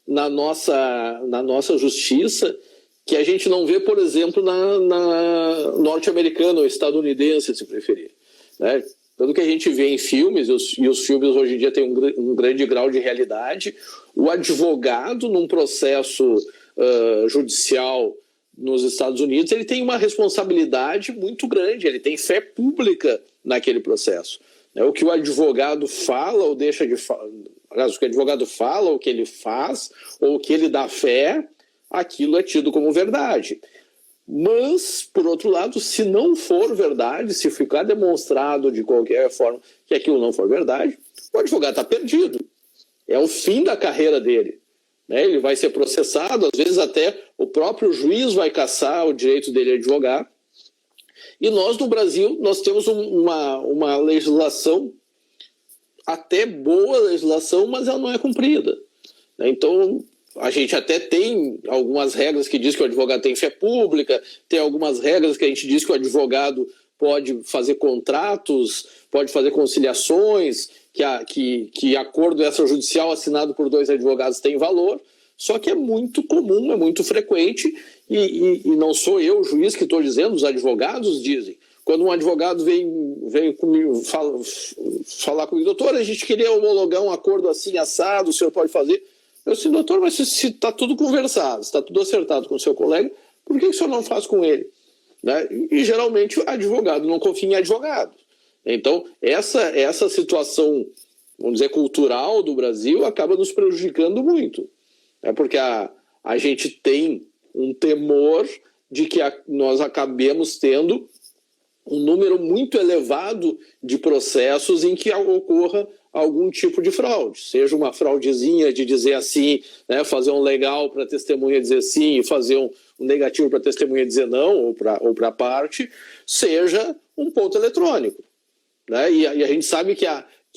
na nossa justiça que a gente não vê, por exemplo, na norte-americana ou estadunidense, se preferir, né? Pelo que a gente vê em filmes, e os filmes hoje em dia têm um grande grau de realidade, o advogado num processo judicial nos Estados Unidos, ele tem uma responsabilidade muito grande, ele tem fé pública naquele processo. O que o advogado fala ou deixa de falar, aliás, o que o advogado fala, o que ele faz, ou o que ele dá fé, aquilo é tido como verdade. Mas, por outro lado, se não for verdade, se ficar demonstrado de qualquer forma que aquilo não for verdade, o advogado está perdido. É o fim da carreira dele. Ele vai ser processado, às vezes até o próprio juiz vai cassar o direito dele a advogar. E nós, no Brasil, nós temos uma legislação, até boa legislação, mas ela não é cumprida. Então, a gente até tem algumas regras que diz que o advogado tem fé pública, tem algumas regras que a gente diz que o advogado pode fazer contratos, pode fazer conciliações, que acordo extrajudicial assinado por 2 advogados tem valor, só que é muito comum, é muito frequente, e não sou eu, o juiz, que estou dizendo, os advogados dizem. Quando um advogado vem comigo, falar comigo, doutor, a gente queria homologar um acordo assim, assado, o senhor pode fazer? Eu disse, doutor, mas se está tudo conversado, se está tudo acertado com o seu colega, por que o senhor não faz com ele? Né? E geralmente o advogado não confia em advogado. Então, essa situação, vamos dizer, cultural do Brasil acaba nos prejudicando muito. Porque a gente tem um temor de que nós acabemos tendo um número muito elevado de processos em que ocorra algum tipo de fraude, seja uma fraudezinha de dizer assim, né, fazer um legal para a testemunha dizer sim e fazer um negativo para a testemunha dizer não, ou para a parte, seja um ponto eletrônico. Né? E a gente sabe que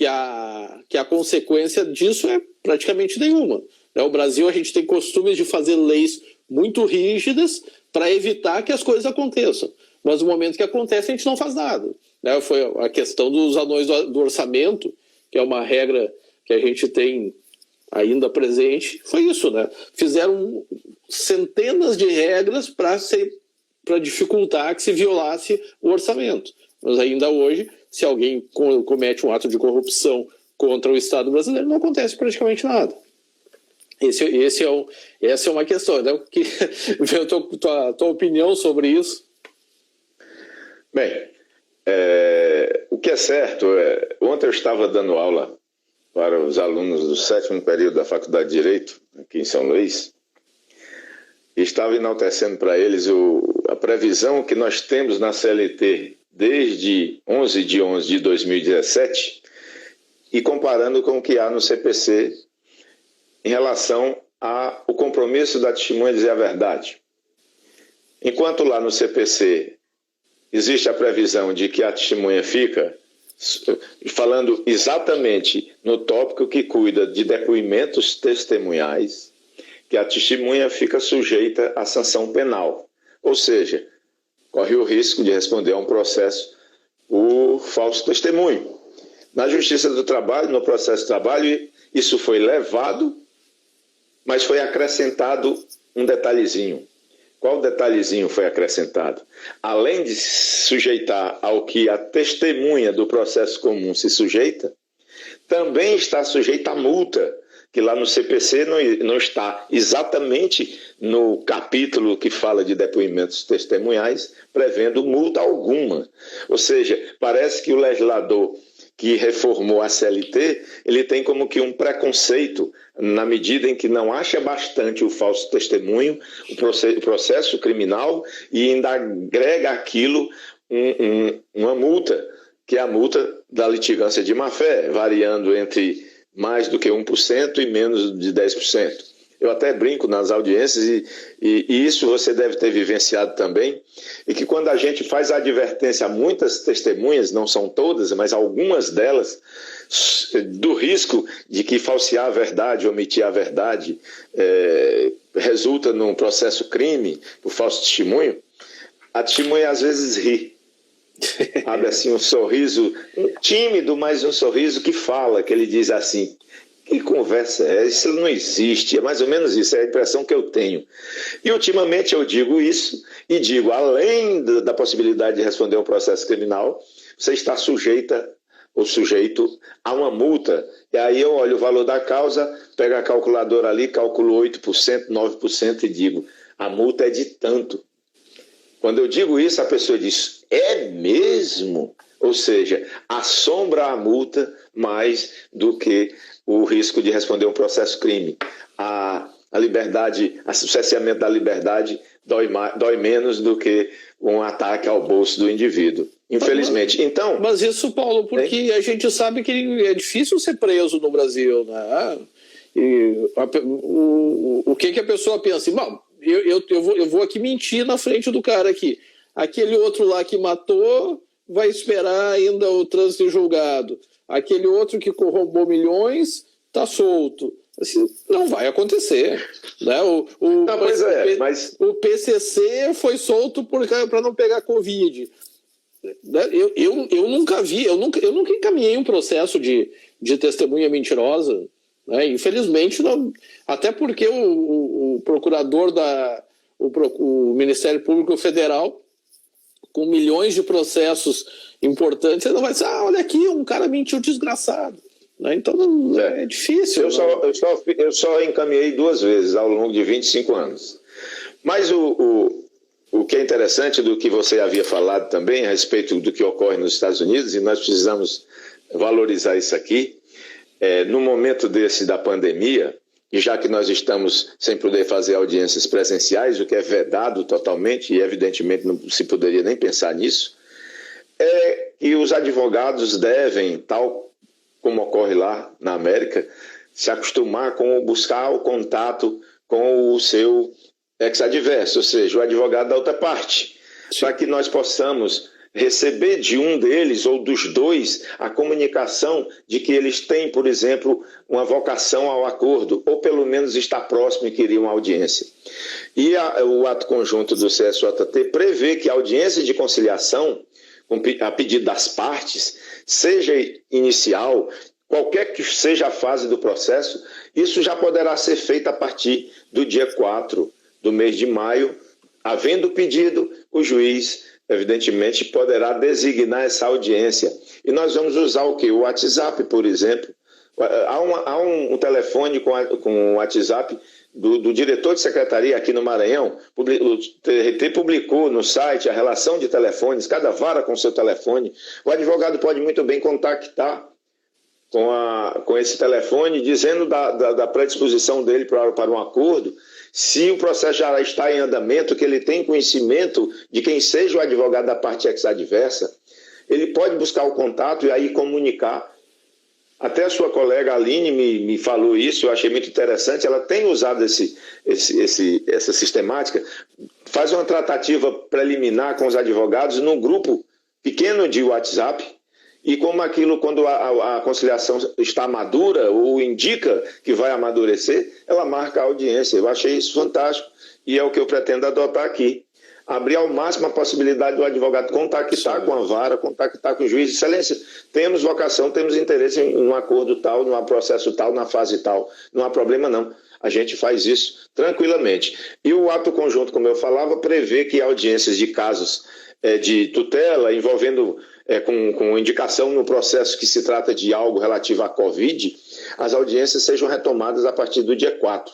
a consequência disso é praticamente nenhuma. No Brasil, a gente tem costumes de fazer leis muito rígidas para evitar que as coisas aconteçam. Mas no momento que acontece, a gente não faz nada. Né? Foi a questão dos anões do orçamento, que é uma regra que a gente tem ainda presente, foi isso, né? Fizeram centenas de regras para dificultar que se violasse o orçamento. Mas ainda hoje, se alguém comete um ato de corrupção contra o Estado brasileiro, não acontece praticamente nada. Essa é uma questão. Então, eu queria ver a tua opinião sobre isso. Bem, o que é certo ontem eu estava dando aula para os alunos do 7º período da Faculdade de Direito, aqui em São Luís, estava enaltecendo para eles a previsão que nós temos na CLT desde 11 de 11 de 2017 e comparando com o que há no CPC em relação ao compromisso da testemunha de dizer a verdade. Enquanto lá no CPC existe a previsão de que a testemunha fica falando exatamente no tópico que cuida de depoimentos testemunhais, que a testemunha fica sujeita à sanção penal, ou seja, corre o risco de responder a um processo por falso testemunho. Na Justiça do Trabalho, no processo de trabalho, isso foi levado, mas foi acrescentado um detalhezinho. Qual detalhezinho foi acrescentado? Além de se sujeitar ao que a testemunha do processo comum se sujeita, também está sujeita à multa, que lá no CPC não está exatamente no capítulo que fala de depoimentos testemunhais, prevendo multa alguma. Ou seja, parece que o legislador que reformou a CLT, ele tem como que um preconceito na medida em que não acha bastante o falso testemunho, o processo criminal, e ainda agrega aquilo uma multa, que é a multa da litigância de má-fé, variando entre mais do que 1% e menos de 10%. Eu até brinco nas audiências, e isso você deve ter vivenciado também, e que quando a gente faz a advertência a muitas testemunhas, não são todas, mas algumas delas, do risco de que falsear a verdade, omitir a verdade, resulta num processo crime, por falso testemunho, a testemunha às vezes ri. Abre assim um sorriso tímido, mas um sorriso que fala, que ele diz assim: que conversa é? Isso não existe. É mais ou menos isso, é a impressão que eu tenho. E ultimamente eu digo isso, e digo, além da possibilidade de responder um processo criminal, você está sujeita ou sujeito a uma multa. E aí eu olho o valor da causa, pego a calculadora ali, calculo 8%, 9% e digo, a multa é de tanto. Quando eu digo isso, a pessoa diz, é mesmo? Ou seja, assombra a multa mais do que o risco de responder um processo crime. A liberdade, o cerceamento da liberdade dói menos do que um ataque ao bolso do indivíduo. Infelizmente. Então, mas isso, Paulo, porque a gente sabe que é difícil ser preso no Brasil, né? E o que a pessoa pensa? Bom, eu vou aqui mentir na frente do cara aqui. Aquele outro lá que matou vai esperar ainda o trânsito julgado. Aquele outro que roubou milhões está solto. Assim, não vai acontecer. Né? O PCC foi solto para não pegar Covid. Eu nunca vi, eu nunca encaminhei um processo de testemunha mentirosa. Né? Infelizmente, não, até porque o procurador o Ministério Público Federal, com milhões de processos importantes, ele não vai dizer, olha aqui, um cara mentiu desgraçado. Né? Então é difícil. Eu só encaminhei 2 vezes ao longo de 25 anos. Mas o que é interessante do que você havia falado também a respeito do que ocorre nos Estados Unidos, e nós precisamos valorizar isso aqui, no momento desse da pandemia, e já que nós estamos sem poder fazer audiências presenciais, o que é vedado totalmente, e evidentemente não se poderia nem pensar nisso, é que os advogados devem, tal como ocorre lá na América, se acostumar com buscar o contato com o seu ex-adverso, ou seja, o advogado da outra parte, para que nós possamos receber de um deles ou dos dois a comunicação de que eles têm, por exemplo, uma vocação ao acordo, ou pelo menos está próximo e queria uma audiência. E o ato conjunto do CSJT prevê que a audiência de conciliação, a pedido das partes, seja inicial, qualquer que seja a fase do processo, isso já poderá ser feito a partir do dia 4 do mês de maio. Havendo pedido, o juiz evidentemente poderá designar essa audiência. E nós vamos usar o quê? O WhatsApp, por exemplo. Há um telefone com o WhatsApp do diretor de secretaria aqui no Maranhão. O TRT publicou no site a relação de telefones, cada vara com seu telefone. O advogado pode muito bem contactar com esse telefone, dizendo da predisposição dele para um acordo, Se o processo já está em andamento, que ele tem conhecimento de quem seja o advogado da parte ex-adversa, ele pode buscar o contato e aí comunicar. Até a sua colega Aline me falou isso, eu achei muito interessante. Ela tem usado essa sistemática, faz uma tratativa preliminar com os advogados num grupo pequeno de WhatsApp, e como aquilo, quando a conciliação está madura ou indica que vai amadurecer, ela marca a audiência. Eu achei isso fantástico e é o que eu pretendo adotar aqui. Abrir ao máximo a possibilidade do advogado contactar com a vara, contactar com o juiz. Excelência, temos vocação, temos interesse em um acordo tal, num processo tal, na fase tal. Não há problema não. A gente faz isso tranquilamente. E o ato conjunto, como eu falava, prevê que audiências de casos de tutela envolvendo com indicação no processo que se trata de algo relativo à Covid, as audiências sejam retomadas a partir do dia 4.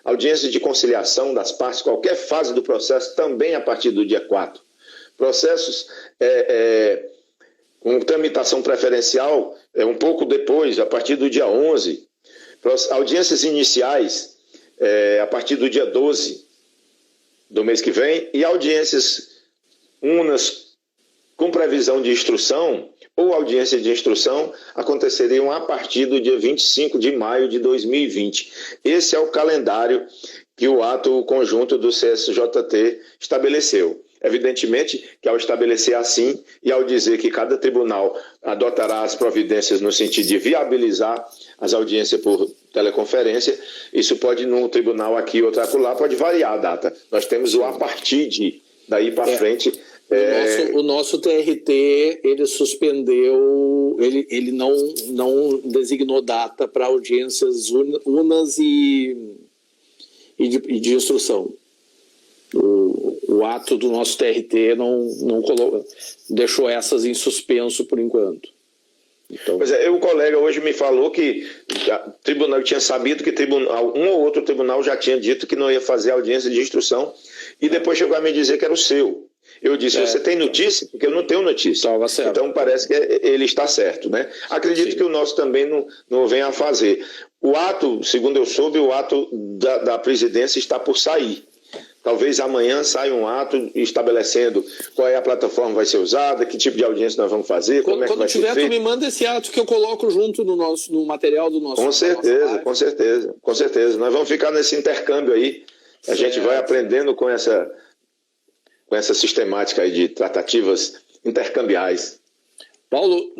Audiências de conciliação das partes, qualquer fase do processo, também a partir do dia 4. Processos com tramitação preferencial, um pouco depois, a partir do dia 11. Audiências iniciais, a partir do dia 12 do mês que vem. E audiências unas com previsão de instrução ou audiência de instrução aconteceriam a partir do dia 25 de maio de 2020. Esse é o calendário que o ato conjunto do CSJT estabeleceu. Evidentemente que ao estabelecer assim e ao dizer que cada tribunal adotará as providências no sentido de viabilizar as audiências por teleconferência, isso pode, num tribunal aqui, outro acolá, pode variar a data. Nós temos o a partir de, daí para frente... O nosso TRT, ele suspendeu, ele não designou data para audiências unas e de instrução. O ato do nosso TRT não deixou essas em suspenso por enquanto. Então... Pois é, o colega hoje me falou que o tribunal tinha sabido que um ou outro tribunal já tinha dito que não ia fazer audiência de instrução e depois chegou a me dizer que era o seu. Eu disse, você tem notícia? Porque eu não tenho notícia. Então parece que ele está certo, né? Acredito que o nosso também não venha a fazer. O ato, segundo eu soube, o ato da presidência está por sair. Talvez amanhã saia um ato estabelecendo qual é a plataforma que vai ser usada, que tipo de audiência nós vamos fazer, como é que vai ser feito. Quando tiver, tu me manda esse ato que eu coloco junto no material do nosso... Com certeza. Nós vamos ficar nesse intercâmbio aí. A gente vai aprendendo com essa sistemática aí de tratativas intercambiais. Paulo,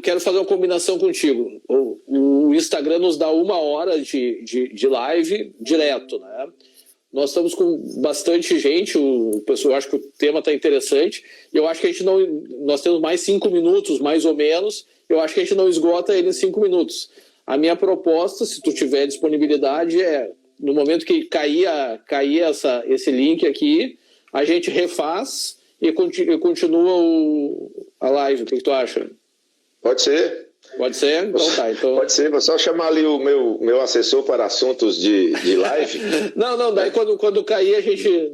quero fazer uma combinação contigo. O Instagram nos dá 1 hora de live direto, né? Nós estamos com bastante gente, o pessoal, eu acho que o tema está interessante, e eu acho que nós temos mais 5 minutos, mais ou menos, eu acho que a gente não esgota ele em 5 minutos. A minha proposta, se tu tiver disponibilidade, no momento que cair esse link aqui, a gente refaz e continua a live. O que tu acha? Pode ser. Pode ser? Então tá. Então... Pode ser, vou só chamar ali o meu assessor para assuntos de live. Não, daí quando cair, a gente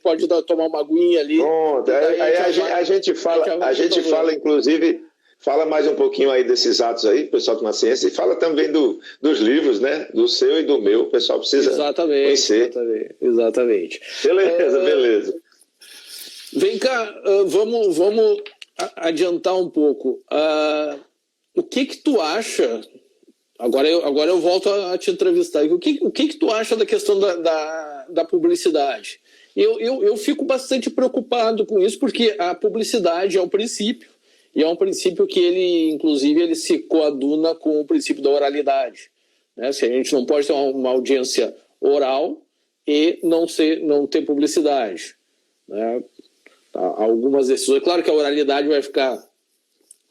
pode tomar uma aguinha ali. Pronto, a gente fala, inclusive, fala mais um pouquinho aí desses atos aí, pessoal com ciência, e fala também dos livros, né? Do seu e do meu, o pessoal precisa conhecer. Exatamente. Beleza. Vem cá, vamos adiantar um pouco. O que tu acha, agora eu volto a te entrevistar, o que tu acha da questão da publicidade? Eu fico bastante preocupado com isso, porque a publicidade é um princípio, e é um princípio que ele se coaduna com o princípio da oralidade, né? Se a gente não pode ter uma audiência oral e não ter publicidade, né? Algumas decisões, claro que a oralidade vai ficar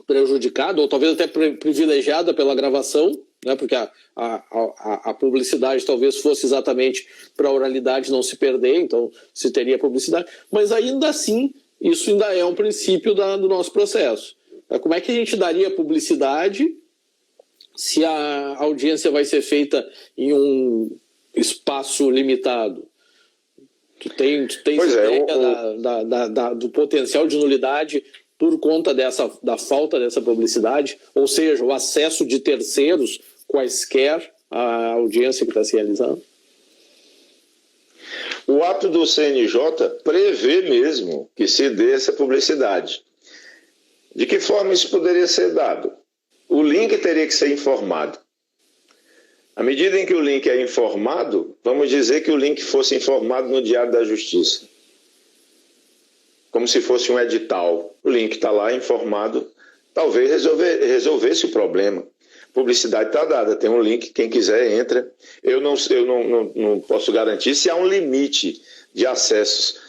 prejudicada, ou talvez até privilegiada pela gravação, né? Porque a publicidade talvez fosse exatamente para a oralidade não se perder, então se teria publicidade, mas ainda assim isso ainda é um princípio do nosso processo. Como é que a gente daria publicidade se a audiência vai ser feita em um espaço limitado? Tu tens ideia do potencial de nulidade por conta da falta dessa publicidade, ou seja, o acesso de terceiros quaisquer à audiência que está se realizando? o ato do CNJ prevê mesmo que se dê essa publicidade. De que forma isso poderia ser dado? O link teria que ser informado. À medida em que o link é informado, vamos dizer que o link fosse informado no Diário da Justiça. Como se fosse um edital. O link está lá informado, talvez resolvesse o problema. Publicidade está dada, tem um link, quem quiser entra. Eu não posso garantir se há um limite de acessos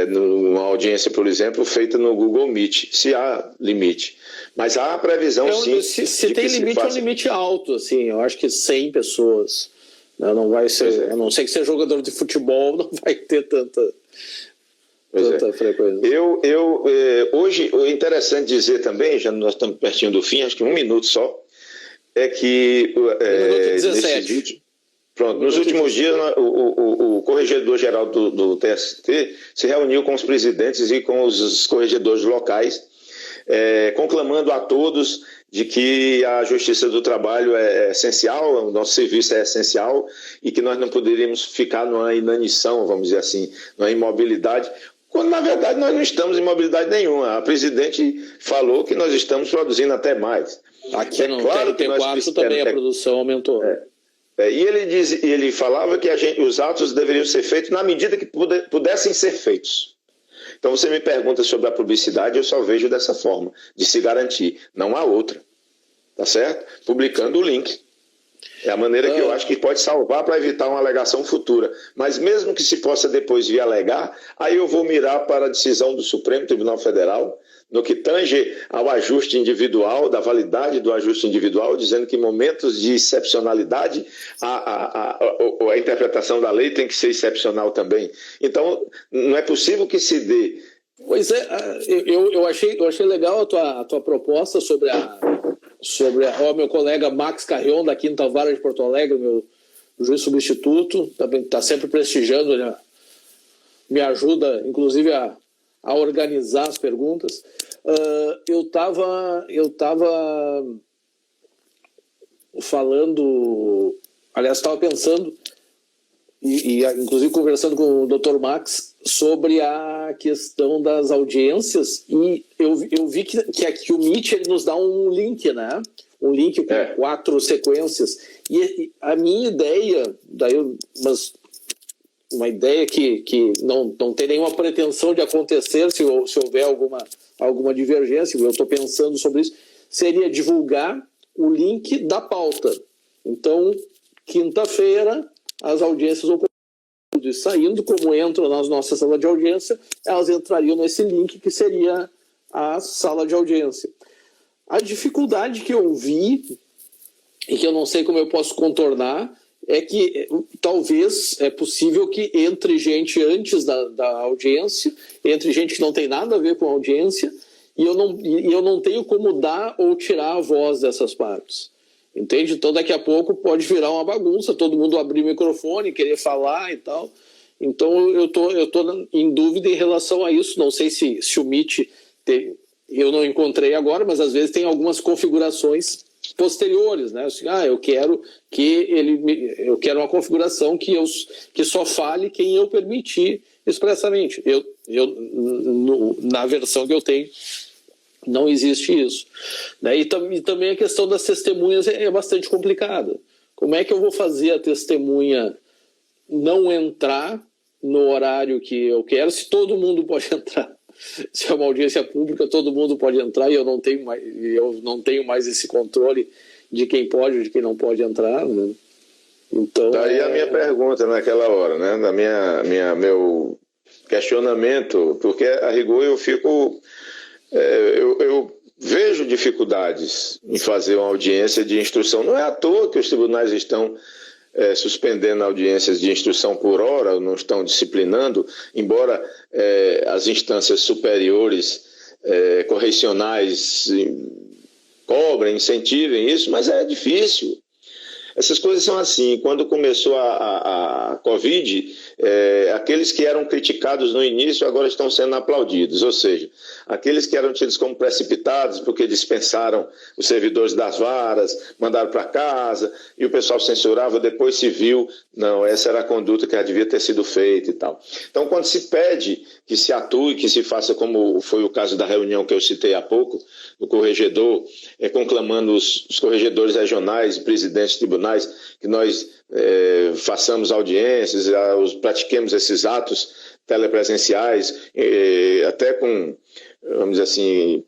numa audiência, por exemplo, feita no Google Meet, se há limite. Mas há a previsão, sim. Se tem limite, é um limite alto, assim, eu acho que 100 pessoas. Não vai ser, a não ser que seja jogador de futebol, não vai ter tanta frequência. Hoje, o interessante dizer também, já nós estamos pertinho do fim, acho que 1 minuto só, é que nos últimos dias o corregedor-geral do TST se reuniu com os presidentes e com os corregedores locais, conclamando a todos de que a Justiça do Trabalho é essencial, o nosso serviço é essencial e que nós não poderíamos ficar numa inanição, vamos dizer assim, numa imobilidade, quando na verdade nós não estamos em imobilidade nenhuma. A presidente falou que nós estamos produzindo até mais. Aqui no TRT4 também a produção aumentou. E ele falava que os atos deveriam ser feitos na medida que pudessem ser feitos. Então você me pergunta sobre a publicidade, eu só vejo dessa forma, de se garantir. Não há outra. Tá certo? Publicando o link. É a maneira que eu acho que pode salvar para evitar uma alegação futura. Mas mesmo que se possa depois vir alegar, aí eu vou mirar para a decisão do Supremo Tribunal Federal, no que tange ao ajuste individual, da validade do ajuste individual, dizendo que em momentos de excepcionalidade, a interpretação da lei tem que ser excepcional também. Então, não é possível que se dê. Pois é, eu achei legal a tua proposta sobre o meu colega Max Carrion, da Quinta Vara de Porto Alegre, meu juiz substituto, também está sempre prestigiando, né? Me ajuda, inclusive, a organizar as perguntas. Eu estava falando, aliás, estava pensando, e inclusive conversando com o Dr. Max, sobre a questão das audiências, e eu vi que aqui o Meet ele nos dá um link, né? Um link com 4 sequências. E a minha ideia, mas uma ideia que não tem nenhuma pretensão de acontecer se houver alguma divergência, eu estou pensando sobre isso, seria divulgar o link da pauta. Então, quinta-feira, as audiências ocorrendo e saindo, como entram nas nossas salas de audiência, elas entrariam nesse link que seria a sala de audiência. A dificuldade que eu vi, e que eu não sei como eu posso contornar, é que talvez é possível que entre gente antes da audiência, entre gente que não tem nada a ver com a audiência, e eu não tenho como dar ou tirar a voz dessas partes. Entende? Então daqui a pouco pode virar uma bagunça, todo mundo abrir o microfone, querer falar e tal. Então eu tô em dúvida em relação a isso. Não sei se o Meet eu não encontrei agora, mas às vezes tem algumas configurações posteriores, né? Assim, eu quero uma configuração que só fale quem eu permitir expressamente. Na versão que eu tenho, não existe isso. E também a questão das testemunhas é bastante complicada. Como é que eu vou fazer a testemunha não entrar no horário que eu quero, se todo mundo pode entrar? Se é uma audiência pública, todo mundo pode entrar e eu não tenho mais esse controle de quem pode e de quem não pode entrar, né? Então, daí a minha pergunta naquela hora, né? Meu questionamento, porque a rigor eu fico... Eu vejo dificuldades em fazer uma audiência de instrução. Não é à toa que os tribunais estão suspendendo audiências de instrução por hora, não estão disciplinando, embora as instâncias superiores correcionais cobrem, incentivem isso, mas é difícil. Essas coisas são assim. Quando começou a Covid, aqueles que eram criticados no início agora estão sendo aplaudidos, ou seja, aqueles que eram tidos como precipitados porque dispensaram os servidores das varas, mandaram para casa e o pessoal censurava, depois se viu, não, essa era a conduta que devia ter sido feita e tal. Então, quando se pede que se atue, que se faça como foi o caso da reunião que eu citei há pouco, do corregedor, conclamando os corregedores regionais e presidentes de tribunais que nós façamos audiências, pratiquemos esses atos telepresenciais, até com, vamos dizer assim,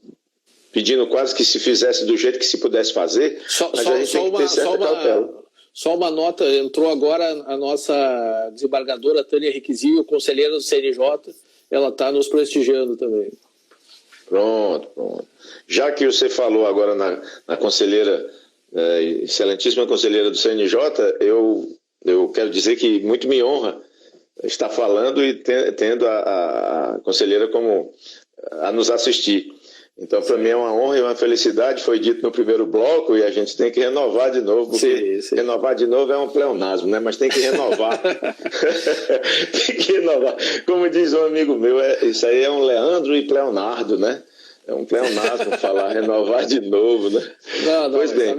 pedindo quase que se fizesse do jeito que se pudesse fazer, mas a gente tem que ter certa cautela. Só uma nota, entrou agora a nossa desembargadora Tânia Requisio, conselheira do CNJ, ela está nos prestigiando também. Pronto. Já que você falou agora na conselheira, excelentíssima conselheira do CNJ, eu quero dizer que muito me honra estar falando e tendo a conselheira como a nos assistir. Então, para mim é uma honra e uma felicidade, foi dito no primeiro bloco, e a gente tem que renovar de novo, porque sim. Renovar de novo é um pleonasmo, né? Mas tem que renovar. Tem que renovar. Como diz um amigo meu, isso aí é um Leandro e Pleonardo, né? É um pleonasmo falar renovar de novo, né? Não, pois bem,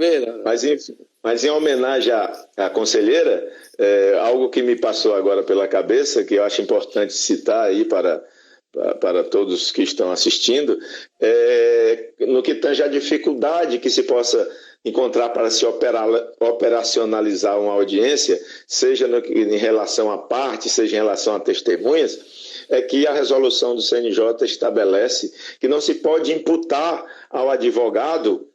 mas em homenagem à conselheira, algo que me passou agora pela cabeça, que eu acho importante citar aí para todos que estão assistindo, no que tange a dificuldade que se possa encontrar para se operacionalizar uma audiência, seja em relação a parte, seja em relação a testemunhas, é que a resolução do CNJ estabelece que não se pode imputar ao advogado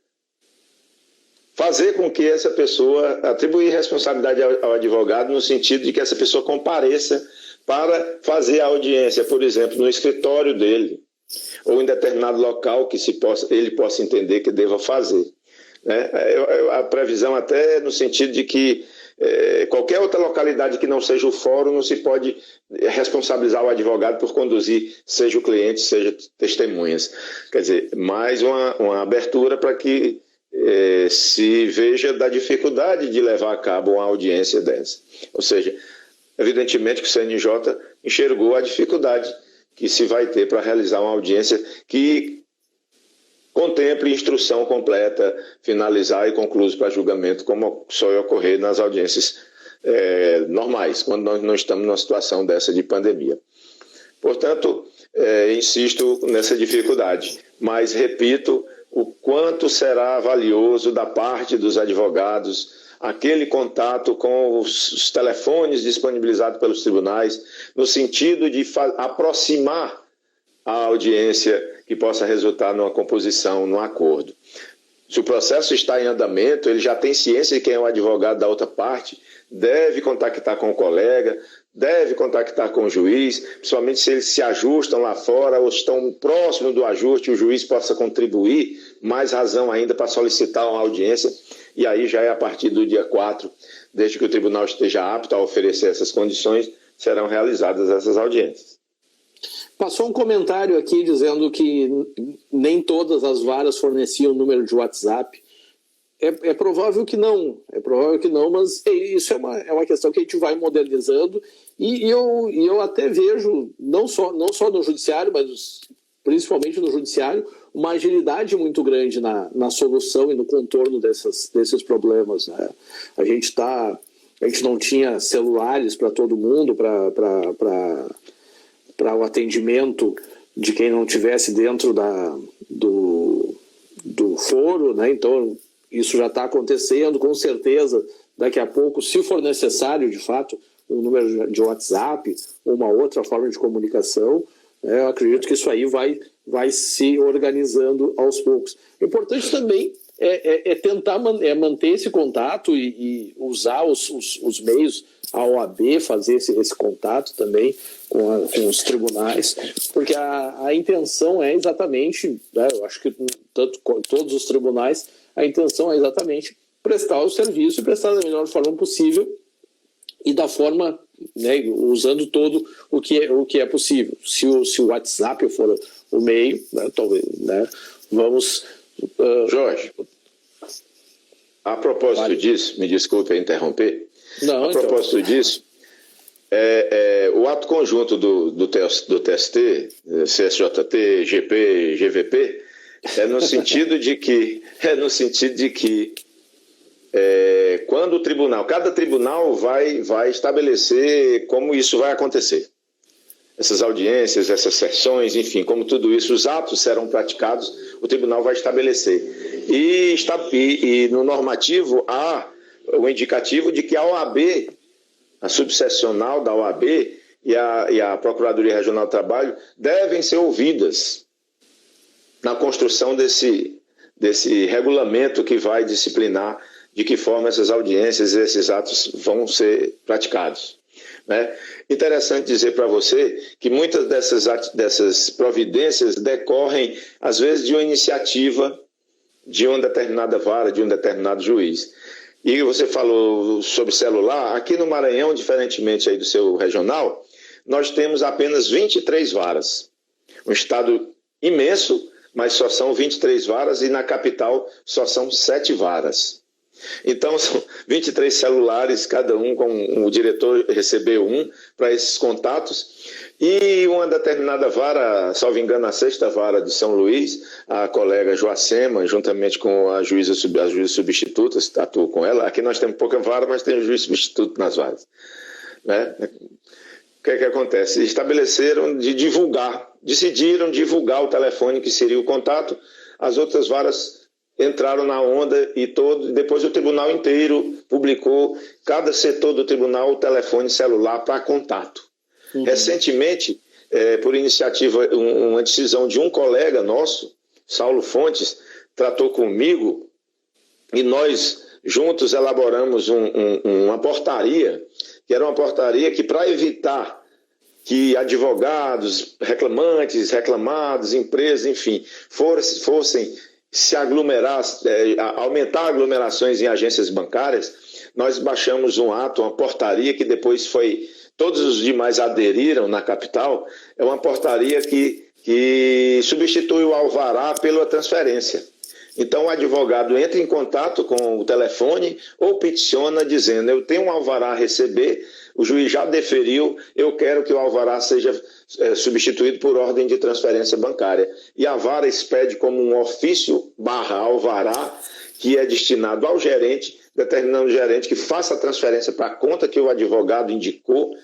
fazer com que essa pessoa, atribuir responsabilidade ao advogado no sentido de que essa pessoa compareça para fazer a audiência, por exemplo, no escritório dele, ou em determinado local que ele possa entender que deva fazer. Né? A previsão até no sentido de que qualquer outra localidade que não seja o fórum não se pode responsabilizar o advogado por conduzir, seja o cliente, seja testemunhas. Quer dizer, mais uma abertura para que se veja da dificuldade de levar a cabo uma audiência dessa. Ou seja, evidentemente que o CNJ enxergou a dificuldade que se vai ter para realizar uma audiência que contemple instrução completa, finalizar e concluir para julgamento, como só ocorrer nas audiências normais, quando nós não estamos numa situação dessa de pandemia. Portanto, insisto nessa dificuldade, mas repito o quanto será valioso da parte dos advogados aquele contato com os telefones disponibilizados pelos tribunais, no sentido de aproximar a audiência que possa resultar numa composição, num acordo. Se o processo está em andamento, ele já tem ciência de quem é o advogado da outra parte, deve contactar com o colega, deve contactar com o juiz, principalmente se eles se ajustam lá fora ou estão próximo do ajuste, o juiz possa contribuir, mais razão ainda para solicitar uma audiência, e aí já é a partir do dia 4, desde que o tribunal esteja apto a oferecer essas condições, serão realizadas essas audiências. Passou um comentário aqui dizendo que nem todas as varas forneciam número de WhatsApp. É provável que não, mas isso é uma questão que a gente vai modernizando e eu até vejo, não só no judiciário, mas principalmente no judiciário, uma agilidade muito grande na solução e no contorno desses problemas. Né? A gente não tinha celulares para todo mundo, para o atendimento de quem não estivesse dentro do foro, né? Então isso já está acontecendo, com certeza, daqui a pouco, se for necessário, de fato, um número de WhatsApp, uma outra forma de comunicação, né? Eu acredito que isso aí vai se organizando aos poucos. O importante também é tentar manter esse contato e usar os meios, a OAB fazer esse contato também com os tribunais, porque a intenção é exatamente, né, eu acho que todos os tribunais, a intenção é exatamente prestar o serviço e prestar da melhor forma possível e da forma, né, usando todo o que é possível. Se o WhatsApp for o meio, né, talvez, né, vamos... Jorge, a propósito disso, me desculpe interromper, não, a propósito disso, ato conjunto do TST, CSJT, GP, GVP, é no sentido de que quando o tribunal, cada tribunal vai estabelecer como isso vai acontecer. Essas audiências, essas sessões, enfim, como tudo isso, os atos serão praticados, o tribunal vai estabelecer. E no normativo há o indicativo de que a OAB, a subsecional da OAB e a Procuradoria Regional do Trabalho devem ser ouvidas na construção desse regulamento que vai disciplinar de que forma essas audiências e esses atos vão ser praticados. Né? Interessante dizer para você que muitas dessas providências decorrem, às vezes, de uma iniciativa de uma determinada vara, de um determinado juiz. E você falou sobre celular. Aqui no Maranhão, diferentemente aí do seu regional, nós temos apenas 23 varas. Um estado imenso, mas só são 23 varas, e na capital só são 7 varas. Então, são 23 celulares, cada um com o diretor recebeu um para esses contatos. E uma determinada vara, salvo engano, a 6ª vara de São Luís, a colega Joacema, juntamente com a juíza substituta, atuou com ela. Aqui nós temos pouca vara, mas tem o juiz substituto nas varas. Né? O que é que acontece? Decidiram divulgar o telefone que seria o contato. As outras varas entraram na onda e depois o tribunal inteiro publicou, cada setor do tribunal, o telefone celular para contato. Uhum. Recentemente, por iniciativa, uma decisão de um colega nosso, Saulo Fontes, tratou comigo e nós juntos elaboramos uma portaria, que era uma portaria que, para evitar que advogados, reclamantes, reclamados, empresas, enfim, fossem se aglomerar, aumentar aglomerações em agências bancárias, nós baixamos um ato, uma portaria que depois todos os demais aderiram na capital. É uma portaria que substitui o alvará pela transferência. Então o advogado entra em contato com o telefone ou peticiona dizendo: eu tenho um alvará a receber, o juiz já deferiu, eu quero que o alvará seja substituído por ordem de transferência bancária. E a vara expede como um ofício / alvará, que é destinado ao gerente, determinando o gerente que faça a transferência para a conta que o advogado indicou.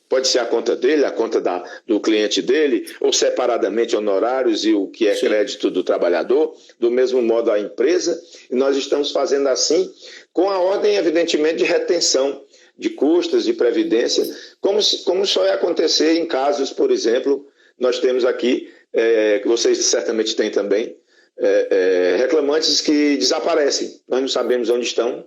Pode ser a conta dele, a conta do cliente dele, ou separadamente honorários e o que é crédito do trabalhador, do mesmo modo a empresa. E nós estamos fazendo assim, com a ordem, evidentemente, de retenção de custos, de previdência, como só é acontecer em casos, por exemplo, nós temos aqui, que vocês certamente têm também, reclamantes que desaparecem. Nós não sabemos onde estão.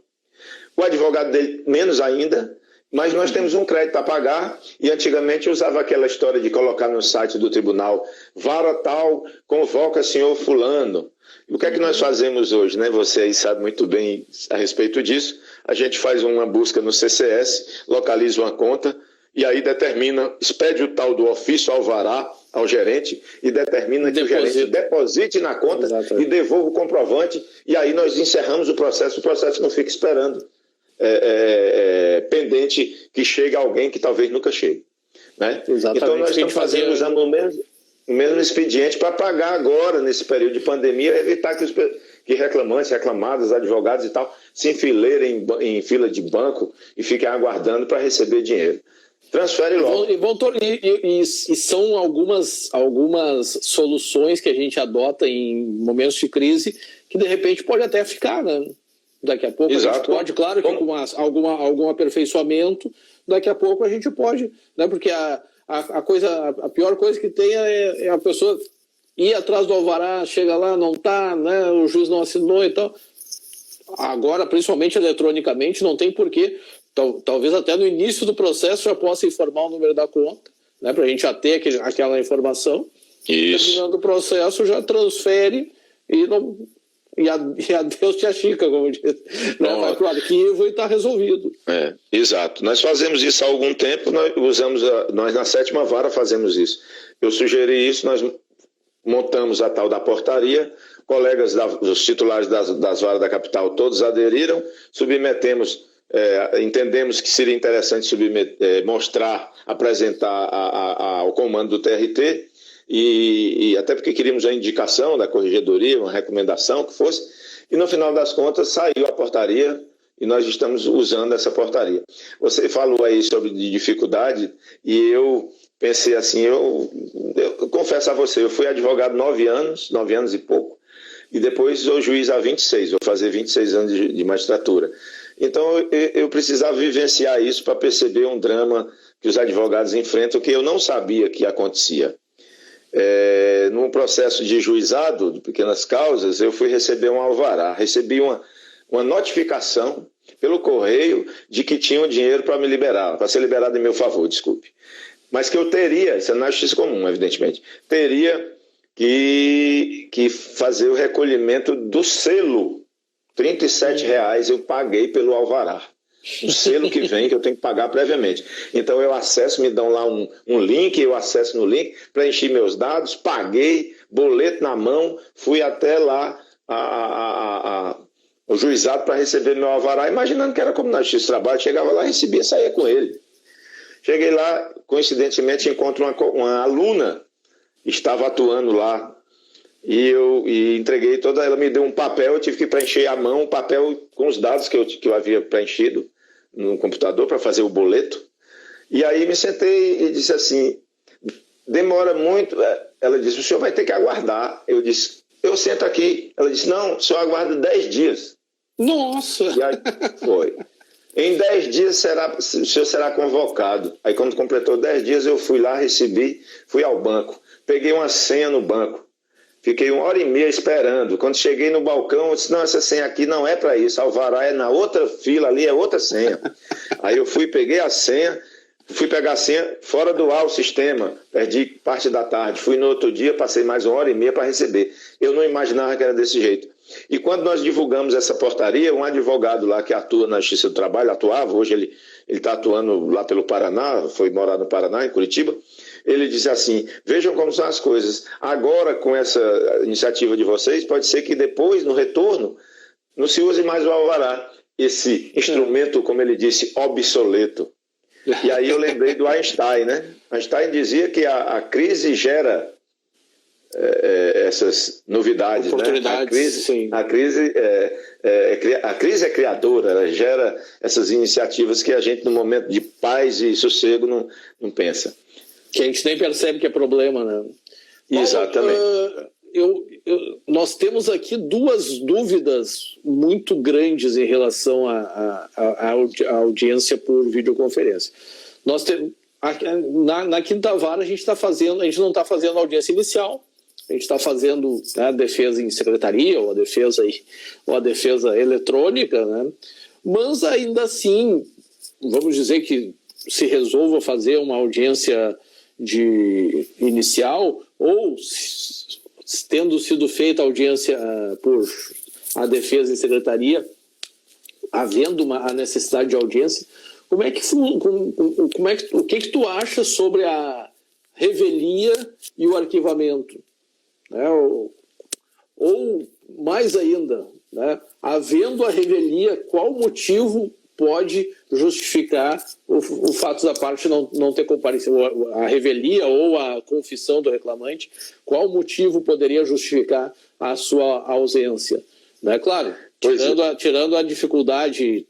O advogado dele, menos ainda. Mas nós temos um crédito a pagar e antigamente usava aquela história de colocar no site do tribunal: vara tal, convoca senhor fulano. E o que é que nós fazemos hoje, né? Você aí sabe muito bem a respeito disso. A gente faz uma busca no CCS, localiza uma conta e aí expede o tal do ofício alvará ao gerente e determina que o gerente deposite na conta. Exatamente. E devolva o comprovante, e aí nós encerramos o processo não fica esperando pendente que chegue alguém que talvez nunca chegue. Né? Então nós estamos usando o mesmo expediente para pagar agora, nesse período de pandemia, evitar que reclamantes, reclamadas, advogados e tal, se enfileirem em fila de banco e fiquem aguardando para receber dinheiro. Transfere logo. E são algumas soluções que a gente adota em momentos de crise que de repente pode até ficar, né? Daqui a pouco Exato. A gente pode, claro que com algum aperfeiçoamento, daqui a pouco a gente pode, né? Porque a pior coisa que tem é a pessoa ir atrás do alvará, chega lá, não está, né? O juiz não assinou e tal. Agora, principalmente eletronicamente, não tem porquê. Talvez até no início do processo já possa informar o número da conta, né? Para a gente já ter aquela informação. Isso. Terminando o processo, já transfere e a Deus te achica, como diz. Vai para o arquivo e está resolvido. Exato. Nós fazemos isso há algum tempo, nós na 7ª vara fazemos isso. Eu sugeri isso, nós montamos a tal da portaria, colegas dos titulares das varas da capital todos aderiram, submetemos entendemos que seria interessante apresentar ao comando do TRT, e até porque queríamos a indicação da corregedoria, uma recomendação que fosse, e no final das contas saiu a portaria e nós estamos usando essa portaria. Você falou aí sobre dificuldade e eu pensei assim, eu confesso a você, eu fui advogado 9 anos e pouco, e depois sou juiz há 26, vou fazer 26 anos de magistratura. Então eu precisava vivenciar isso para perceber um drama que os advogados enfrentam que eu não sabia que acontecia. Num processo de juizado de pequenas causas, eu fui receber um alvará, recebi uma notificação pelo correio de que tinham dinheiro para me liberar, para ser liberado em meu favor, desculpe. Mas que eu teria, isso é na justiça comum, evidentemente, teria que fazer o recolhimento do selo. R$37 eu paguei pelo alvará. O selo que vem que eu tenho que pagar previamente. Então eu acesso, me dão lá um link, eu acesso no link, preenchi meus dados, paguei, boleto na mão, fui até lá o juizado para receber meu alvará, imaginando que era como na Justiça do Trabalho, chegava lá, recebia, saía com ele. Cheguei lá, coincidentemente encontro uma aluna, estava atuando lá, e entreguei toda, ela me deu um papel, eu tive que preencher à mão, um papel com os dados que eu havia preenchido no computador para fazer o boleto. E aí me sentei e disse assim, demora muito. Ela disse, o senhor vai ter que aguardar. Eu disse, eu sento aqui. Ela disse, não, o senhor aguarda 10 dias. Nossa! E aí foi. Em 10 dias o senhor será convocado. Aí quando completou 10 dias eu fui lá, recebi, fui ao banco. Peguei uma senha no banco. Fiquei 1h30 esperando. Quando cheguei no balcão, eu disse, não, essa senha aqui não é para isso. Alvará é na outra fila ali, é outra senha. Aí eu peguei a senha, fui pegar a senha, fora do ar o sistema. Perdi parte da tarde. Fui no outro dia, passei mais 1h30 para receber. Eu não imaginava que era desse jeito. E quando nós divulgamos essa portaria, um advogado lá que atua na Justiça do Trabalho, hoje ele está atuando lá pelo Paraná, foi morar no Paraná, em Curitiba, ele disse assim, vejam como são as coisas, agora com essa iniciativa de vocês, pode ser que depois, no retorno, não se use mais o alvará, esse instrumento, como ele disse, obsoleto. E aí eu lembrei do Einstein, né? Einstein dizia que a crise gera essas novidades, oportunidades, né? A crise é criadora, ela gera essas iniciativas que a gente, no momento de paz e sossego, não pensa. Que a gente nem percebe que é problema, né? Exatamente. Nós temos aqui 2 dúvidas muito grandes em relação à audiência por videoconferência. Nós temos, na quinta vara a gente não está fazendo audiência inicial, a gente está fazendo a defesa em secretaria ou a defesa eletrônica, né? Mas ainda assim, vamos dizer que se resolva fazer uma audiência inicial, ou tendo sido feita a audiência por a defesa em secretaria, havendo a necessidade de audiência, o que tu acha sobre a revelia e o arquivamento? Né? Ou mais ainda, né? Havendo a revelia, qual motivo pode justificar o fato da parte não ter comparecido, a revelia ou a confissão do reclamante, qual motivo poderia justificar a sua ausência? Né? Claro, tirando a dificuldade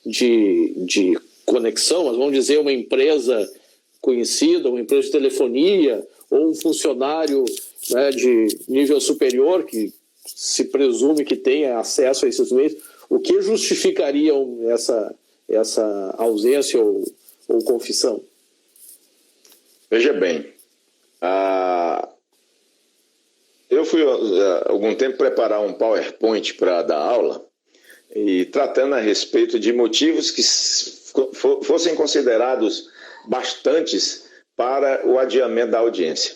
de conexão, mas vamos dizer uma empresa conhecida, uma empresa de telefonia, ou um funcionário, né, de nível superior que se presume que tenha acesso a esses meios, o que justificaria essa ausência ou confissão? Veja bem, eu fui há algum tempo preparar um PowerPoint para dar aula e tratando a respeito de motivos que fossem considerados bastantes para o adiamento da audiência.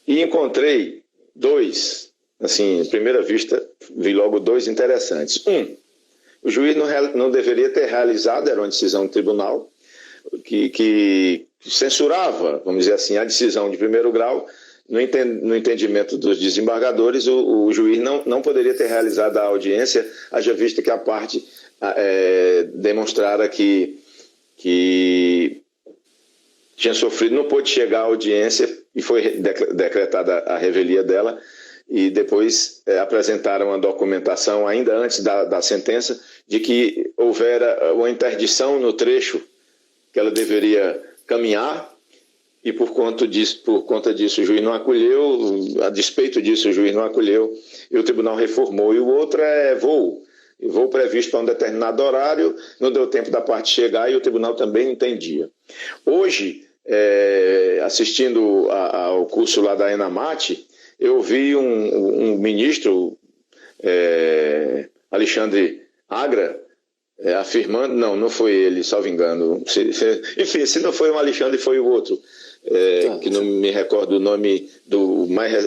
E encontrei 2, assim, à primeira vista, vi logo 2 interessantes. O juiz não deveria ter realizado, era uma decisão do tribunal, que censurava, vamos dizer assim, a decisão de primeiro grau. No entendimento dos desembargadores, o juiz não poderia ter realizado a audiência, haja visto que a parte demonstrara que tinha sofrido, não pôde chegar à audiência e foi decretada a revelia dela, e depois apresentaram a documentação, ainda antes da sentença, de que houvera uma interdição no trecho que ela deveria caminhar, e por conta disso o juiz não acolheu, a despeito disso o juiz não acolheu, e o tribunal reformou. E o outro é voo previsto para um determinado horário, não deu tempo da parte chegar e o tribunal também entendia. Hoje, assistindo ao curso lá da Enamate, eu vi um ministro, Alexandre Agra, afirmando, não foi ele, salvo engano, enfim, se não foi o Alexandre, foi o outro, que não me recordo o nome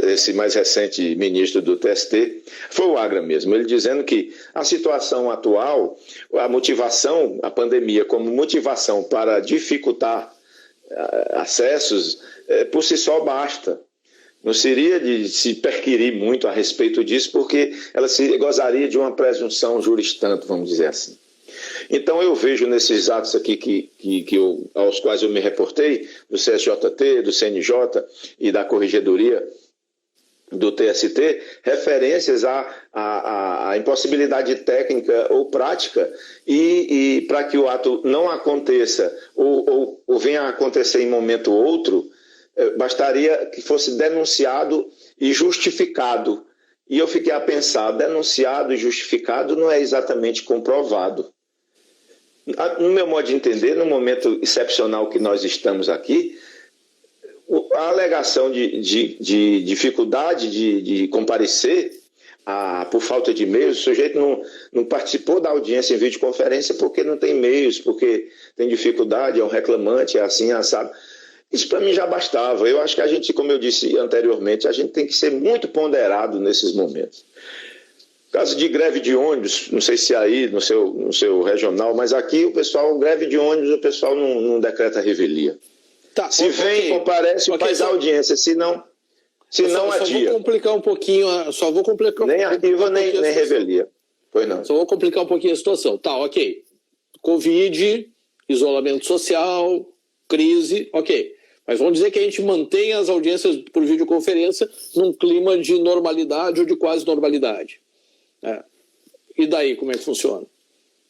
esse mais recente ministro do TST, foi o Agra mesmo, ele dizendo que a situação atual, a motivação, a pandemia como motivação para dificultar acessos, por si só basta. Não seria de se perquirir muito a respeito disso, porque ela gozaria de uma presunção juris tanto, vamos dizer assim. Então eu vejo nesses atos aqui aos quais eu me reportei, do CSJT, do CNJ e da Corregedoria do TST, referências à impossibilidade técnica ou prática, e para que o ato não aconteça ou venha a acontecer em momento outro, bastaria que fosse denunciado e justificado. E eu fiquei a pensar, denunciado e justificado não é exatamente comprovado. No meu modo de entender, no momento excepcional que nós estamos aqui, a alegação de dificuldade de comparecer por falta de meios, o sujeito não participou da audiência em videoconferência porque não tem meios, porque tem dificuldade, é um reclamante, é assim, assado. Isso para mim já bastava. Eu acho que a gente, como eu disse anteriormente, a gente tem que ser muito ponderado nesses momentos. Caso de greve de ônibus, não sei se aí no seu regional, mas aqui o pessoal, greve de ônibus, o pessoal não decreta revelia. Tá, se vem, comparece, faz audiência, se não adia. Só vou complicar um pouquinho, nem arquiva, nem revelia. Pois não. Só vou complicar um pouquinho a situação. Tá, ok. Covid, isolamento social, crise, ok. Mas vamos dizer que a gente mantém as audiências por videoconferência num clima de normalidade ou de quase normalidade. E daí, como é que funciona?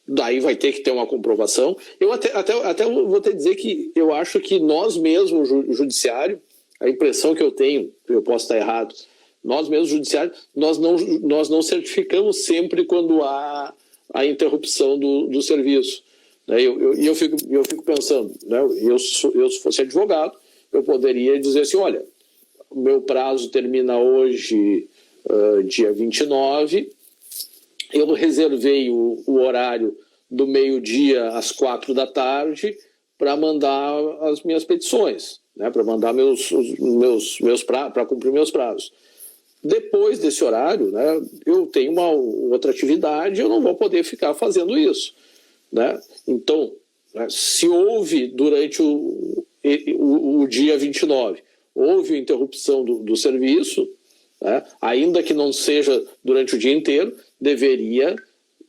Daí vai ter que ter uma comprovação. Eu até vou te dizer que eu acho que nós mesmos, o judiciário, a impressão que eu tenho, eu posso estar errado, nós mesmos, o judiciário, nós não certificamos sempre quando há a interrupção do serviço. Eu fico pensando, eu se fosse advogado, eu poderia dizer assim, olha, o meu prazo termina hoje, dia 29, eu reservei o horário do meio-dia às 4 da tarde para mandar as minhas petições, para mandar para cumprir meus prazos. Depois desse horário, eu tenho uma outra atividade, eu não vou poder ficar fazendo isso. Então, se houve durante o dia 29, houve interrupção do serviço, ainda que não seja durante o dia inteiro, deveria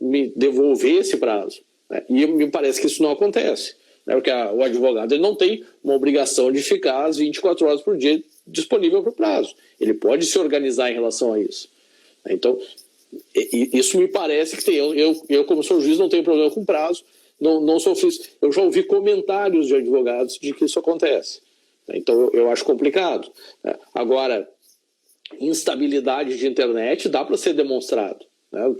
me devolver esse prazo. E me parece que isso não acontece. Porque o advogado ele não tem uma obrigação de ficar as 24 horas por dia disponível para o prazo. Ele pode se organizar em relação a isso. Então, isso me parece que tem. Eu como sou juiz, não tenho problema com prazo, não sofri isso. Eu já ouvi comentários de advogados de que isso acontece. Então, eu acho complicado. Agora, instabilidade de internet dá para ser demonstrado.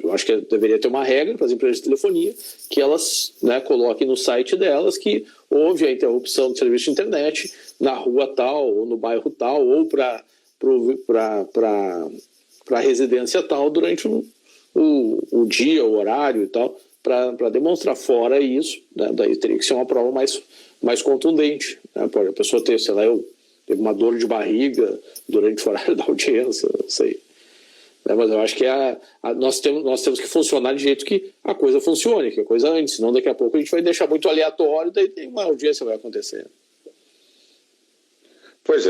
Eu acho que deveria ter uma regra para as empresas de telefonia que elas coloquem no site delas que houve a interrupção do serviço de internet na rua tal, ou no bairro tal, ou para a residência tal durante o dia, o horário e tal, para demonstrar. Fora isso, daí teria que ser uma prova mais contundente. Pode a pessoa ter, sei lá, teve uma dor de barriga durante o horário da audiência, não sei. Mas eu acho que nós temos que funcionar de jeito que a coisa funcione, que a coisa antes, senão daqui a pouco a gente vai deixar muito aleatório, daí uma audiência vai acontecer. Pois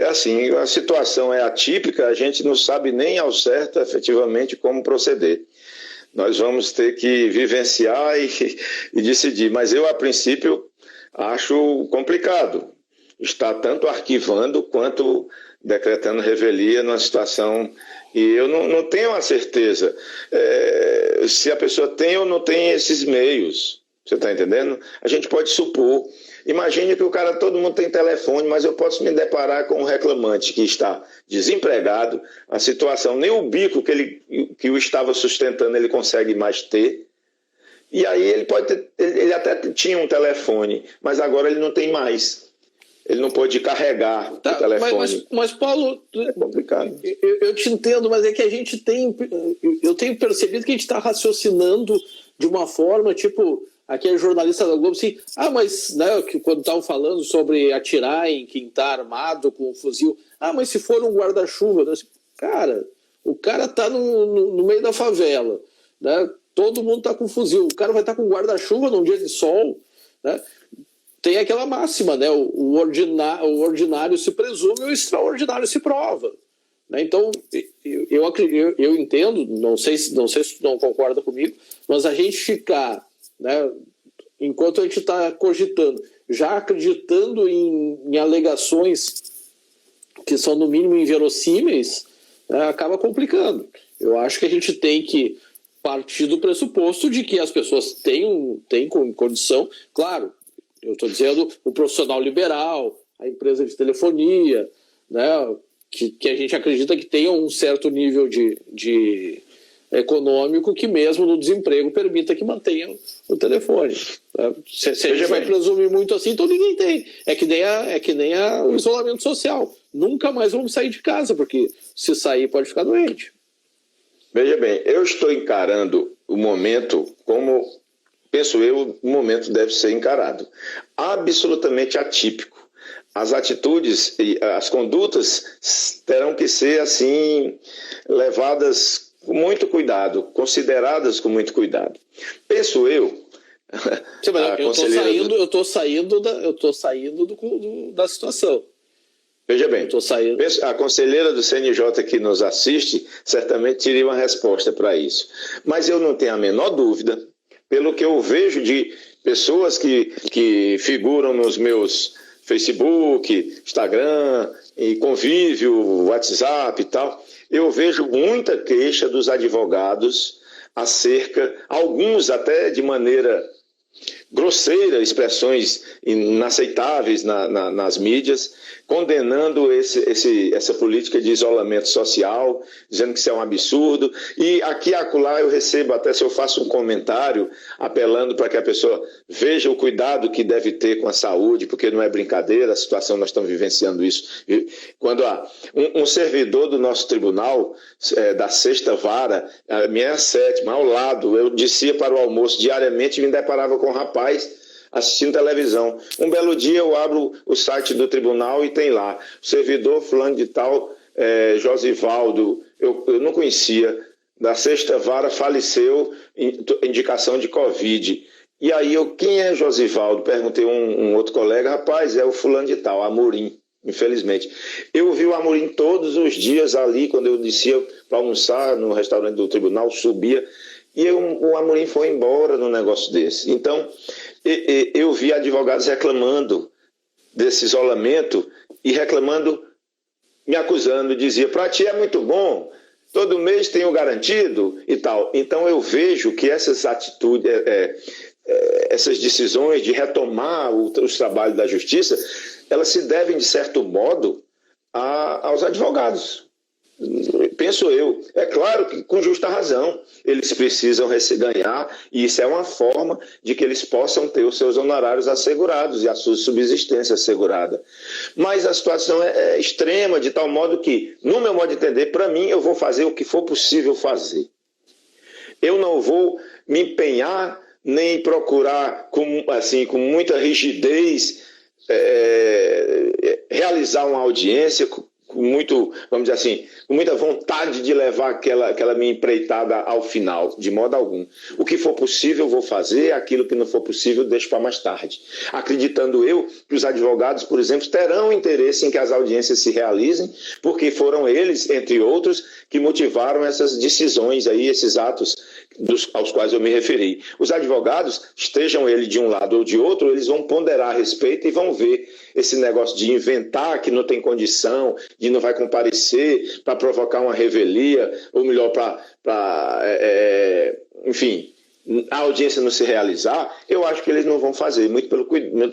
assim, a situação é atípica, a gente não sabe nem ao certo efetivamente como proceder. nós vamos ter que vivenciar e decidir. Mas eu, a princípio, acho complicado estar tanto arquivando quanto decretando revelia numa situação. E eu não tenho a certeza se a pessoa tem ou não tem esses meios. Você está entendendo? A gente pode supor. Imagine que todo mundo tem telefone, mas eu posso me deparar com um reclamante que está desempregado, a situação, nem o bico que o estava sustentando ele consegue mais ter. E aí ele até tinha um telefone, mas agora ele não tem mais. Ele não pode carregar o telefone. Mas Paulo, é complicado. Eu te entendo, mas é que eu tenho percebido que a gente está raciocinando de uma forma, tipo, aquele jornalista da Globo, assim, mas né, quando estavam falando sobre atirar em quem está armado com um fuzil, mas se for um guarda-chuva, assim, cara, o cara está no meio da favela, né? Todo mundo está com fuzil, o cara vai estar com guarda-chuva num dia de sol, né? Tem aquela máxima, né? O ordinário se presume, o extraordinário se prova. Né? Então, eu entendo, não sei se tu não concorda comigo, mas a gente ficar, né, enquanto a gente está cogitando, já acreditando em alegações que são no mínimo inverossímeis, né, acaba complicando. Eu acho que a gente tem que partir do pressuposto de que as pessoas têm condição, claro, eu estou dizendo o profissional liberal, a empresa de telefonia, né, que a gente acredita que tenha um certo nível de econômico que mesmo no desemprego permita que mantenha o telefone. Né? Se a gente vai presumir muito assim, então ninguém tem. É que nem o isolamento social. Nunca mais vamos sair de casa, porque se sair pode ficar doente. Veja bem, eu estou encarando o momento como, penso eu, o momento deve ser encarado. Absolutamente atípico. As atitudes e as condutas terão que ser, assim, levadas com muito cuidado, consideradas com muito cuidado. Penso eu... Eu estou saindo da situação. Veja bem, a conselheira do CNJ que nos assiste certamente teria uma resposta para isso. Mas eu não tenho a menor dúvida, pelo que eu vejo de pessoas que figuram nos meus Facebook, Instagram, e convívio, WhatsApp e tal, eu vejo muita queixa dos advogados acerca, alguns até de maneira grosseira, expressões inaceitáveis nas mídias, condenando essa política de isolamento social, dizendo que isso é um absurdo. E aqui e acolá eu recebo, até se eu faço um comentário, apelando para que a pessoa veja o cuidado que deve ter com a saúde, porque não é brincadeira, a situação, nós estamos vivenciando isso. Quando há um servidor do nosso tribunal, da 6ª Vara, a minha é a 7ª, ao lado, eu descia para o almoço diariamente e me deparava com um rapaz assistindo televisão. Um belo dia eu abro o site do tribunal e tem lá, o servidor fulano de tal, Josivaldo, eu não conhecia, da 6ª Vara, faleceu, indicação de Covid. E aí quem é Josivaldo? Perguntei a um outro colega, rapaz, é o fulano de tal, Amorim, infelizmente. Eu vi o Amorim todos os dias ali, quando eu descia para almoçar no restaurante do tribunal, subia, e o Amorim foi embora num negócio desse. Então, eu vi advogados reclamando desse isolamento e reclamando, me acusando, dizia, para ti é muito bom, todo mês tem o garantido e tal. Então eu vejo que essas atitudes, essas decisões de retomar os trabalhos da justiça, elas se devem, de certo modo, aos advogados. Penso eu. É claro que com justa razão eles precisam ganhar, e isso é uma forma de que eles possam ter os seus honorários assegurados e a sua subsistência assegurada. Mas a situação é extrema, de tal modo que, no meu modo de entender, para mim, eu vou fazer o que for possível fazer. Eu não vou me empenhar nem procurar com muita rigidez realizar uma audiência com muito, vamos dizer assim, com muita vontade de levar aquela minha empreitada ao final, de modo algum. O que for possível eu vou fazer, aquilo que não for possível eu deixo para mais tarde. Acreditando eu que os advogados, por exemplo, terão interesse em que as audiências se realizem, porque foram eles, entre outros, que motivaram essas decisões aí, esses atos aos quais eu me referi. Os advogados, estejam ele de um lado ou de outro, eles vão ponderar a respeito e vão ver esse negócio de inventar que não tem condição, de não vai comparecer para provocar uma revelia, ou melhor, enfim, a audiência não se realizar. Eu acho que eles não vão fazer, muito pelo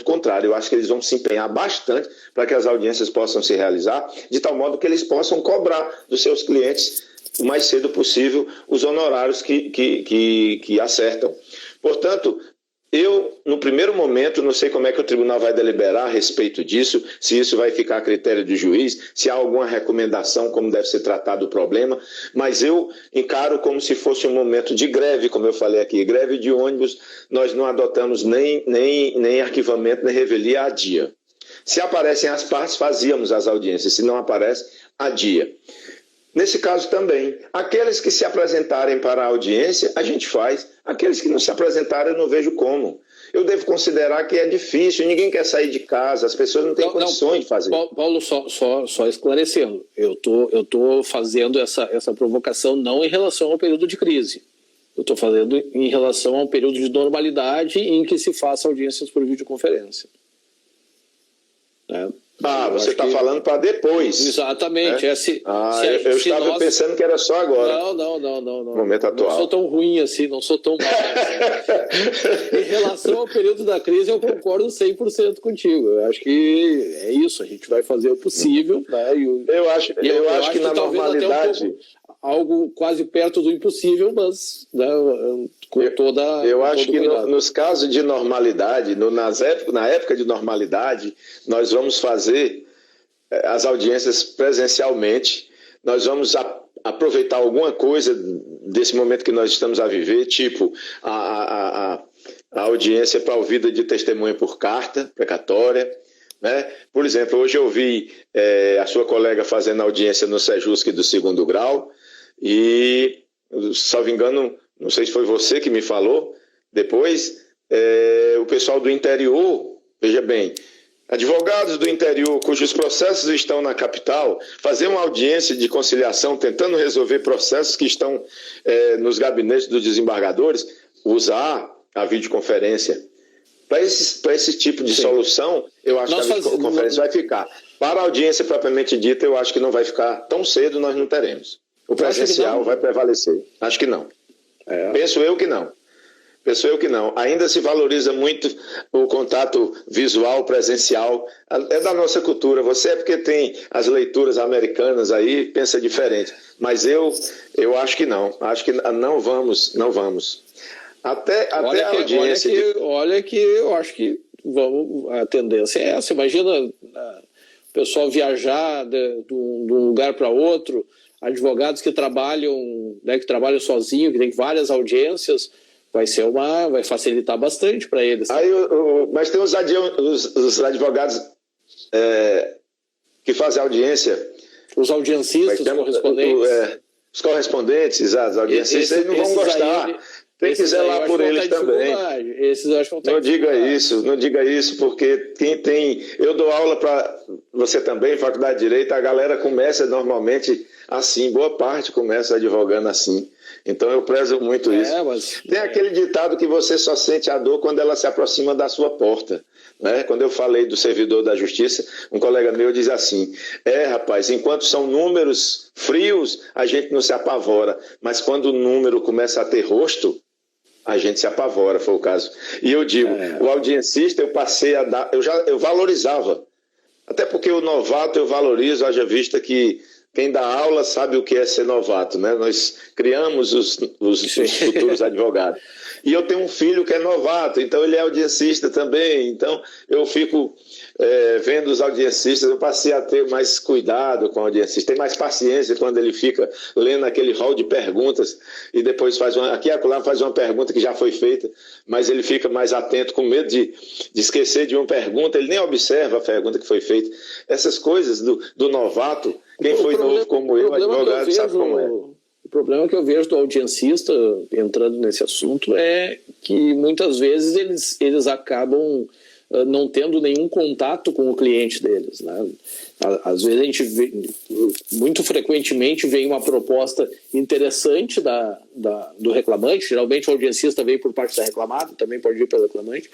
contrário, eu acho que eles vão se empenhar bastante para que as audiências possam se realizar, de tal modo que eles possam cobrar dos seus clientes o mais cedo possível os honorários que acertam. Portanto, eu, no primeiro momento, não sei como é que o tribunal vai deliberar a respeito disso, se isso vai ficar a critério do juiz, se há alguma recomendação como deve ser tratado o problema, mas eu encaro como se fosse um momento de greve, como eu falei aqui, greve de ônibus, nós não adotamos nem arquivamento, nem revelia a dia. Se aparecem as partes, fazíamos as audiências, se não aparece, a dia. Nesse caso também, aqueles que se apresentarem para a audiência, a gente faz. Aqueles que não se apresentarem, eu não vejo como. Eu devo considerar que é difícil, ninguém quer sair de casa, as pessoas não têm condições de fazer. Paulo, só esclarecendo, eu tô fazendo essa provocação não em relação ao período de crise. Eu estou fazendo em relação ao período de normalidade em que se faça audiências por videoconferência. Você está falando para depois. Exatamente. Eu estava pensando que era só agora. Não. No momento atual. Não sou tão ruim assim, não sou tão mal assim. Em relação ao período da crise, eu concordo 100% contigo. Eu acho que é isso, a gente vai fazer o possível. Né? Eu acho que na normalidade... algo quase perto do impossível, mas né, com toda... Eu acho que nos casos de normalidade, na época de normalidade, nós vamos fazer as audiências presencialmente, nós vamos aproveitar alguma coisa desse momento que nós estamos a viver, tipo a audiência para ouvida de testemunha por carta precatória, né? Por exemplo, hoje eu vi a sua colega fazendo audiência no Sejusc do 2º grau, e, salvo engano, não sei se foi você que me falou, depois, o pessoal do interior, veja bem, advogados do interior cujos processos estão na capital, fazer uma audiência de conciliação tentando resolver processos que estão nos gabinetes dos desembargadores, usar a videoconferência. Para esse tipo de solução, eu acho que a videoconferência vai ficar. Para a audiência propriamente dita, eu acho que não vai ficar tão cedo, nós não teremos. O presencial vai prevalecer. Acho que não. Penso eu que não. Ainda se valoriza muito o contato visual, presencial. É da nossa cultura. Você é porque tem as leituras americanas aí, pensa diferente. Mas eu acho que não. Acho que não vamos. Até a audiência... Olha que eu acho que a tendência é essa. Imagina o pessoal viajar de um lugar para outro... advogados que trabalham sozinho, que tem várias audiências, vai facilitar bastante para eles. Mas tem os advogados que fazem audiência. Os audiencistas, os correspondentes. Os correspondentes, as audiências, eles não vão gostar. Tem que zelar por eles também. Não diga isso, porque quem tem... Eu dou aula para você também, Faculdade de Direito, a galera começa normalmente assim, boa parte começa advogando assim. Então eu prezo muito isso. Tem aquele ditado que você só sente a dor quando ela se aproxima da sua porta. Né? Quando eu falei do servidor da justiça, um colega meu diz assim, rapaz, enquanto são números frios, a gente não se apavora, mas quando o número começa a ter rosto, a gente se apavora, foi o caso. E eu digo, o audiencista eu passei a dar, eu valorizava, até porque o novato eu valorizo, haja vista que quem dá aula sabe o que é ser novato, né? Nós criamos os futuros advogados. E eu tenho um filho que é novato, então ele é audiencista também. Então eu fico vendo os audiencistas, eu passei a ter mais cuidado com o audiencista, tem mais paciência quando ele fica lendo aquele rol de perguntas e depois faz uma pergunta que já foi feita, mas ele fica mais atento, com medo de esquecer de uma pergunta, ele nem observa a pergunta que foi feita. Essas coisas do novato, quem foi novo como eu, advogado, sabe como é. O problema que eu vejo do audiencista, entrando nesse assunto, é que muitas vezes eles acabam não tendo nenhum contato com o cliente deles, né? Às vezes a gente vê, muito frequentemente vem uma proposta interessante do reclamante, geralmente o audiencista vem por parte da reclamada, também pode vir pelo reclamante,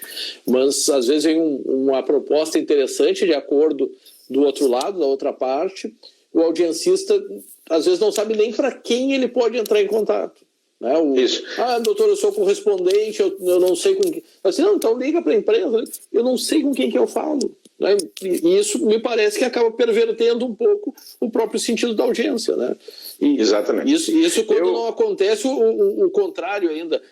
mas às vezes vem uma proposta interessante de acordo do outro lado, da outra parte, o audiencista às vezes não sabe nem para quem ele pode entrar em contato. Né? Isso. Doutor, eu sou correspondente, eu não sei com quem. Assim, não, então liga para a empresa, eu não sei com quem que eu falo. Né? E isso me parece que acaba pervertendo um pouco o próprio sentido da audiência. Né? Exatamente. Isso quando não acontece o contrário ainda.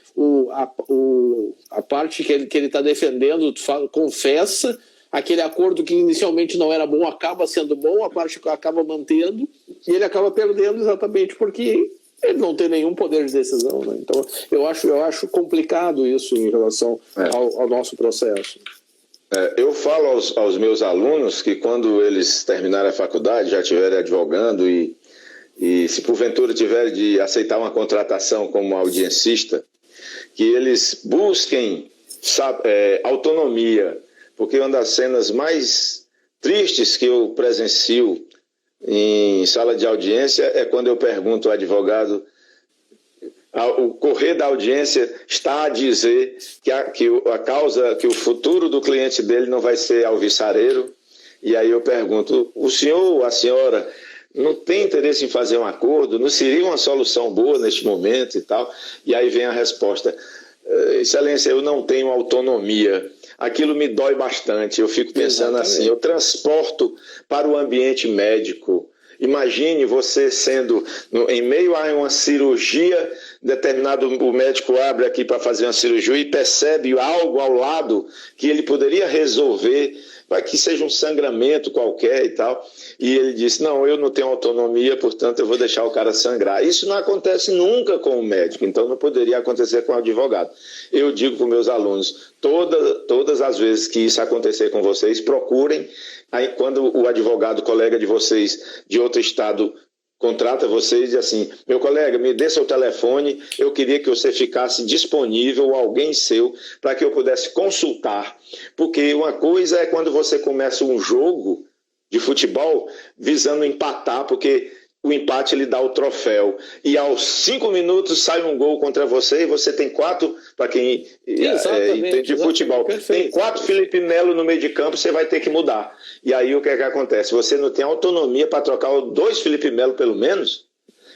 A parte que ele está defendendo confessa, aquele acordo que inicialmente não era bom acaba sendo bom, a parte que acaba mantendo, e ele acaba perdendo exatamente porque ele não tem nenhum poder de decisão. Né? Então, eu acho complicado isso em relação ao nosso processo. Eu falo aos meus alunos que quando eles terminarem a faculdade, já estiverem advogando e se porventura tiverem de aceitar uma contratação como audiencista, que eles busquem autonomia, porque uma das cenas mais tristes que eu presencio em sala de audiência é quando eu pergunto ao advogado, o correr da audiência está a dizer que a causa, que o futuro do cliente dele não vai ser alvissareiro, e aí eu pergunto, o senhor ou a senhora não tem interesse em fazer um acordo? Não seria uma solução boa neste momento e tal? E aí vem a resposta, excelência, eu não tenho autonomia. Aquilo me dói bastante, eu fico pensando assim, eu transporto para o ambiente médico. Imagine você sendo, em meio a uma cirurgia, o médico abre aqui para fazer uma cirurgia e percebe algo ao lado que ele poderia resolver, para que seja um sangramento qualquer e tal. E ele disse, não, eu não tenho autonomia, portanto eu vou deixar o cara sangrar. Isso não acontece nunca com o médico, então não poderia acontecer com o advogado. Eu digo para os meus alunos, todas as vezes que isso acontecer com vocês, procurem, aí, quando o advogado, colega de vocês de outro estado, contrata vocês e diz assim, meu colega, me dê seu telefone, eu queria que você ficasse disponível, alguém seu, para que eu pudesse consultar. Porque uma coisa é quando você começa um jogo de futebol visando empatar, porque o empate lhe dá o troféu. E aos 5 minutos sai um gol contra você e você tem 4, para quem entende de futebol, tem 4 Felipe Melo no meio de campo, você vai ter que mudar. E aí o que é que acontece? Você não tem autonomia para trocar 2 Felipe Melo pelo menos?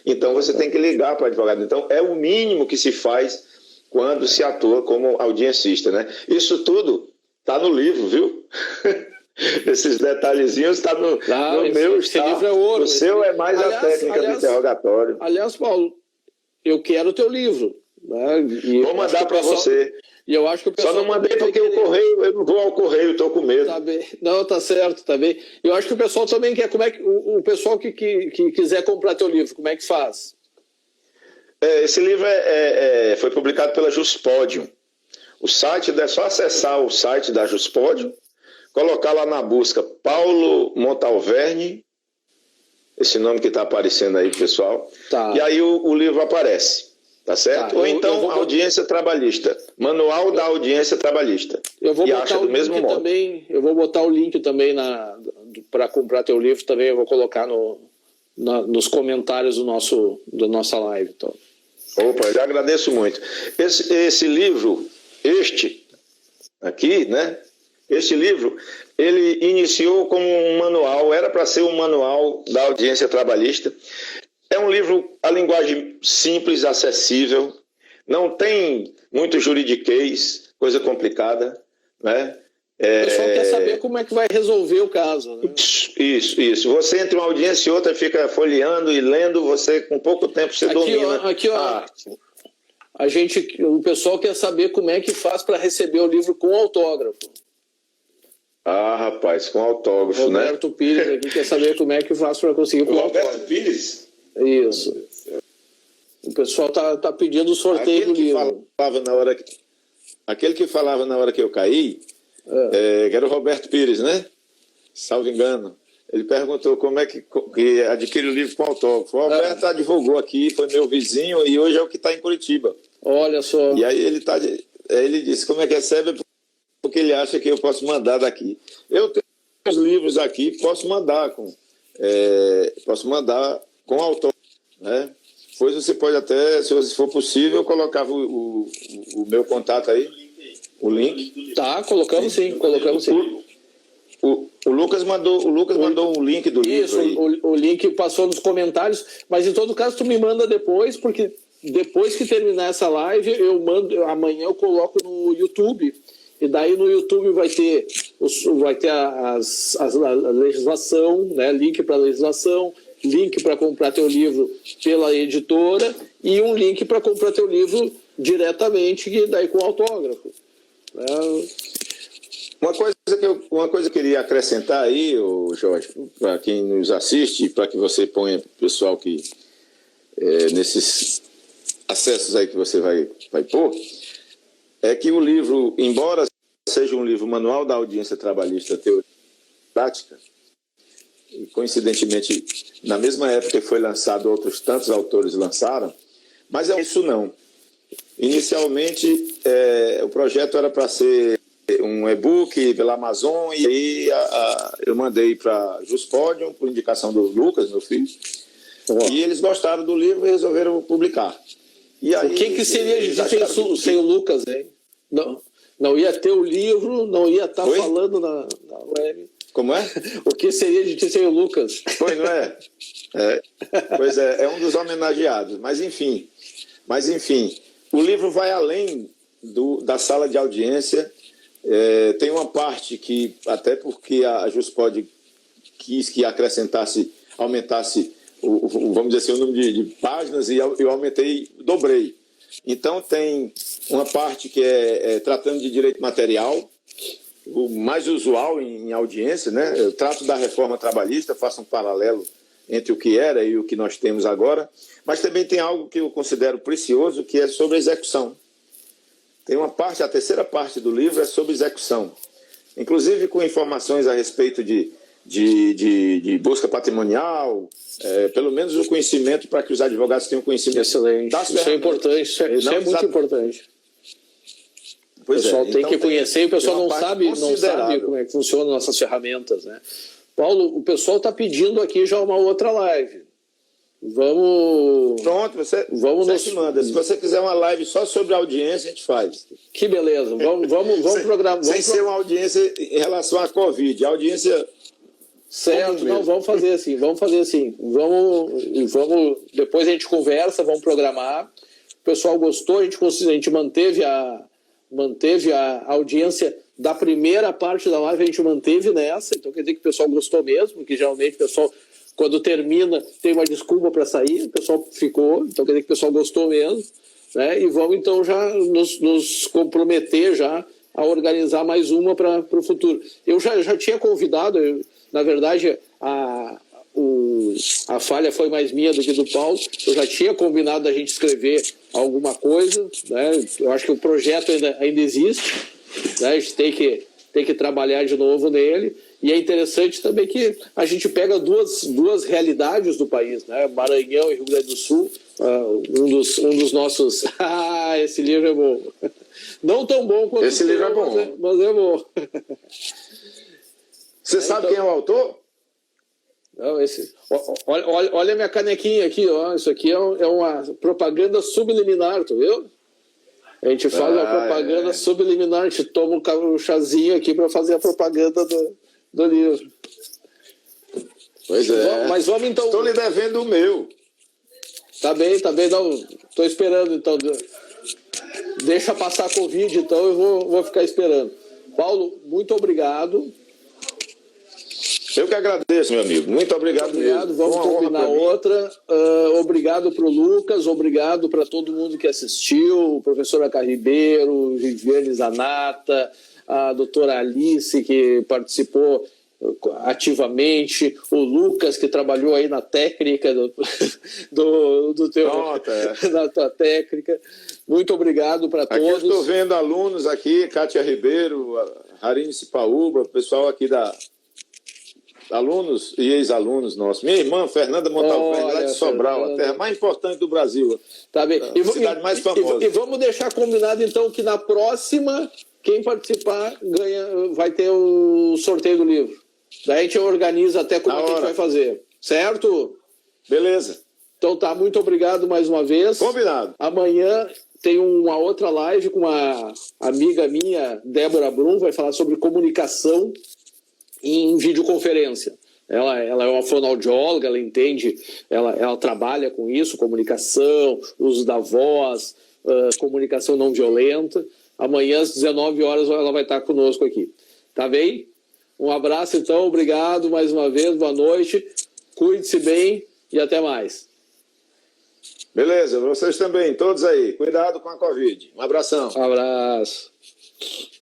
Então você tem que ligar para o advogado. Então é o mínimo que se faz quando se atua como audiencista, né? Isso tudo está no livro, viu? Esses detalhezinhos estão no meu, esse livro é ouro. O seu é mais a técnica do interrogatório. Aliás, Paulo, eu quero o teu livro. Né? Vou mandar para você. E eu acho que o pessoal só não mandei porque o correio, eu não vou ao correio, estou com medo. Tá bem. Não, tá certo, tá bem. Eu acho que o pessoal também quer. Como é que o pessoal que quiser comprar teu livro, como é que faz? Esse livro foi publicado pela Juspodium. O site, é só acessar o site da Juspodium, colocar lá na busca Paulo Montalverne, esse nome que está aparecendo aí, pessoal, e aí o livro aparece, tá certo? Ou então audiência trabalhista, Manual da Audiência Trabalhista. Eu vou botar o link também, eu vou botar o link também para comprar teu livro também, eu vou colocar nos comentários da nossa live. Então. Opa, eu agradeço muito. Esse livro, aqui, né? Este livro, ele iniciou como um manual, era para ser um manual da audiência trabalhista. É um livro, a linguagem simples, acessível, não tem muito juridiquês, coisa complicada, né? O pessoal quer saber como é que vai resolver o caso. Né? Isso. Você entre uma audiência e outra, fica folheando e lendo, você com pouco tempo você domina. O pessoal quer saber como é que faz para receber o livro com autógrafo. Rapaz, com autógrafo, né? Roberto Pires aqui quer saber como é que faz para conseguir com autógrafo. Roberto Pires? Isso. O pessoal tá pedindo o sorteio do livro. Aquele que falava na hora que eu caí, que era o Roberto Pires, né? Salvo engano. Ele perguntou como é que adquire o livro com autógrafo. O Roberto advogou aqui, foi meu vizinho e hoje é o que está em Curitiba. Olha só. E aí ele disse como é que recebe, que ele acha que eu posso mandar daqui. Eu tenho os livros aqui, posso mandar com autor, né? Pois você pode até, se for possível, eu colocava o meu contato aí, o link. Tá, colocamos sim. O Lucas mandou um link do livro aí. O link passou nos comentários, mas em todo caso tu me manda depois, porque depois que terminar essa live, amanhã eu coloco no YouTube, e daí no YouTube vai ter a legislação, né, link para legislação, link para comprar teu livro pela editora e um link para comprar teu livro diretamente, que daí com autógrafo. Uma coisa que eu queria acrescentar aí, Jorge, para quem nos assiste, para que você ponha para o pessoal que nesses acessos aí que você vai pôr, é que o livro, embora seja um livro manual da audiência trabalhista teoria e prática, e coincidentemente, na mesma época que foi lançado, outros tantos autores lançaram, mas é isso não. Inicialmente, o projeto era para ser um e-book pela Amazon, e aí eu mandei para Juspodium, por indicação do Lucas, meu filho, e eles gostaram do livro e resolveram publicar. E aí, o que seria de sem o Lucas, hein? Não ia ter o livro, não ia estar falando na web. Como é? O que seria de ti sem o Lucas? Pois não é? Pois é um dos homenageados. Mas enfim, o livro vai além da sala de audiência. Tem uma parte que, até porque a Juspod quis que aumentasse, vamos dizer assim, o número de páginas, e eu aumentei, dobrei. Então tem uma parte que é tratando de direito material, o mais usual em audiência, né? Eu trato da reforma trabalhista, faço um paralelo entre o que era e o que nós temos agora, mas também tem algo que eu considero precioso, que é sobre a execução. Tem uma parte, a terceira parte do livro é sobre execução, inclusive com informações a respeito de busca patrimonial, pelo menos o conhecimento para que os advogados tenham conhecimento. Excelente, isso é importante, isso é muito importante. O pessoal tem que conhecer, e o pessoal não sabe como é que funcionam nossas ferramentas, né? Paulo, o pessoal está pedindo aqui já uma outra live. Pronto, você que manda. Se você quiser uma live só sobre audiência, a gente faz. Que beleza. Vamos programar. Sem ser uma audiência em relação à Covid. A audiência... Certo, não, vamos fazer assim. Depois a gente conversa, vamos programar. O pessoal gostou, a gente manteve a audiência da primeira parte da live, a gente manteve nessa, então quer dizer que o pessoal gostou mesmo, porque geralmente o pessoal, quando termina, tem uma desculpa para sair, o pessoal ficou, então quer dizer que o pessoal gostou mesmo, né? E vamos então já nos comprometer já a organizar mais uma para o futuro. Eu já tinha convidado, na verdade, a falha foi mais minha do que do Paulo. Eu já tinha combinado da gente escrever alguma coisa, né? Eu acho que o projeto ainda existe, né? A gente tem que trabalhar de novo nele. E é interessante também que a gente pega duas realidades do país, né? Maranhão e Rio Grande do Sul, um dos nossos... esse livro é bom. Não tão bom quanto esse livro é bom. Mas é bom. Você sabe quem é o autor? Não, olha a minha canequinha aqui, ó. Isso aqui é uma propaganda subliminar, tu viu? A gente faz a propaganda subliminar, a gente toma um chazinho aqui para fazer a propaganda do livro. Pois é. Mas vamos então. Estou lhe devendo o meu. Tá bem, estou esperando então. Deixa passar a Covid, então eu vou ficar esperando. Paulo, muito obrigado. Eu que agradeço, meu amigo. Muito obrigado mesmo. Vamos combinar outra. Obrigado para o Lucas, obrigado para todo mundo que assistiu, o professor Acá Ribeiro, Viviane Zanata, a doutora Alice, que participou ativamente, o Lucas, que trabalhou aí na técnica na tua técnica. Muito obrigado para todos. Aqui eu estou vendo alunos aqui, Kátia Ribeiro, Harine Cipaúba, o pessoal aqui alunos e ex-alunos nossos. Minha irmã, Fernanda Montalverde, lá de Sobral, a terra mais importante do Brasil. Tá bem. A cidade mais famosa. E vamos deixar combinado, então, que na próxima Quem participar vai ter o sorteio do livro. Daí a gente organiza até como é que a gente vai fazer. Certo? Beleza. Então tá, muito obrigado mais uma vez. Combinado. Amanhã tem uma outra live com uma amiga minha, Débora Brum, vai falar sobre comunicação em videoconferência. Ela é uma fonoaudióloga, ela entende, ela trabalha com isso, comunicação, uso da voz, comunicação não violenta. Amanhã às 19 horas ela vai estar conosco aqui. Tá bem? Um abraço então, obrigado mais uma vez, boa noite, cuide-se bem e até mais. Beleza, vocês também, todos aí. Cuidado com a Covid. Um abração. Um abraço.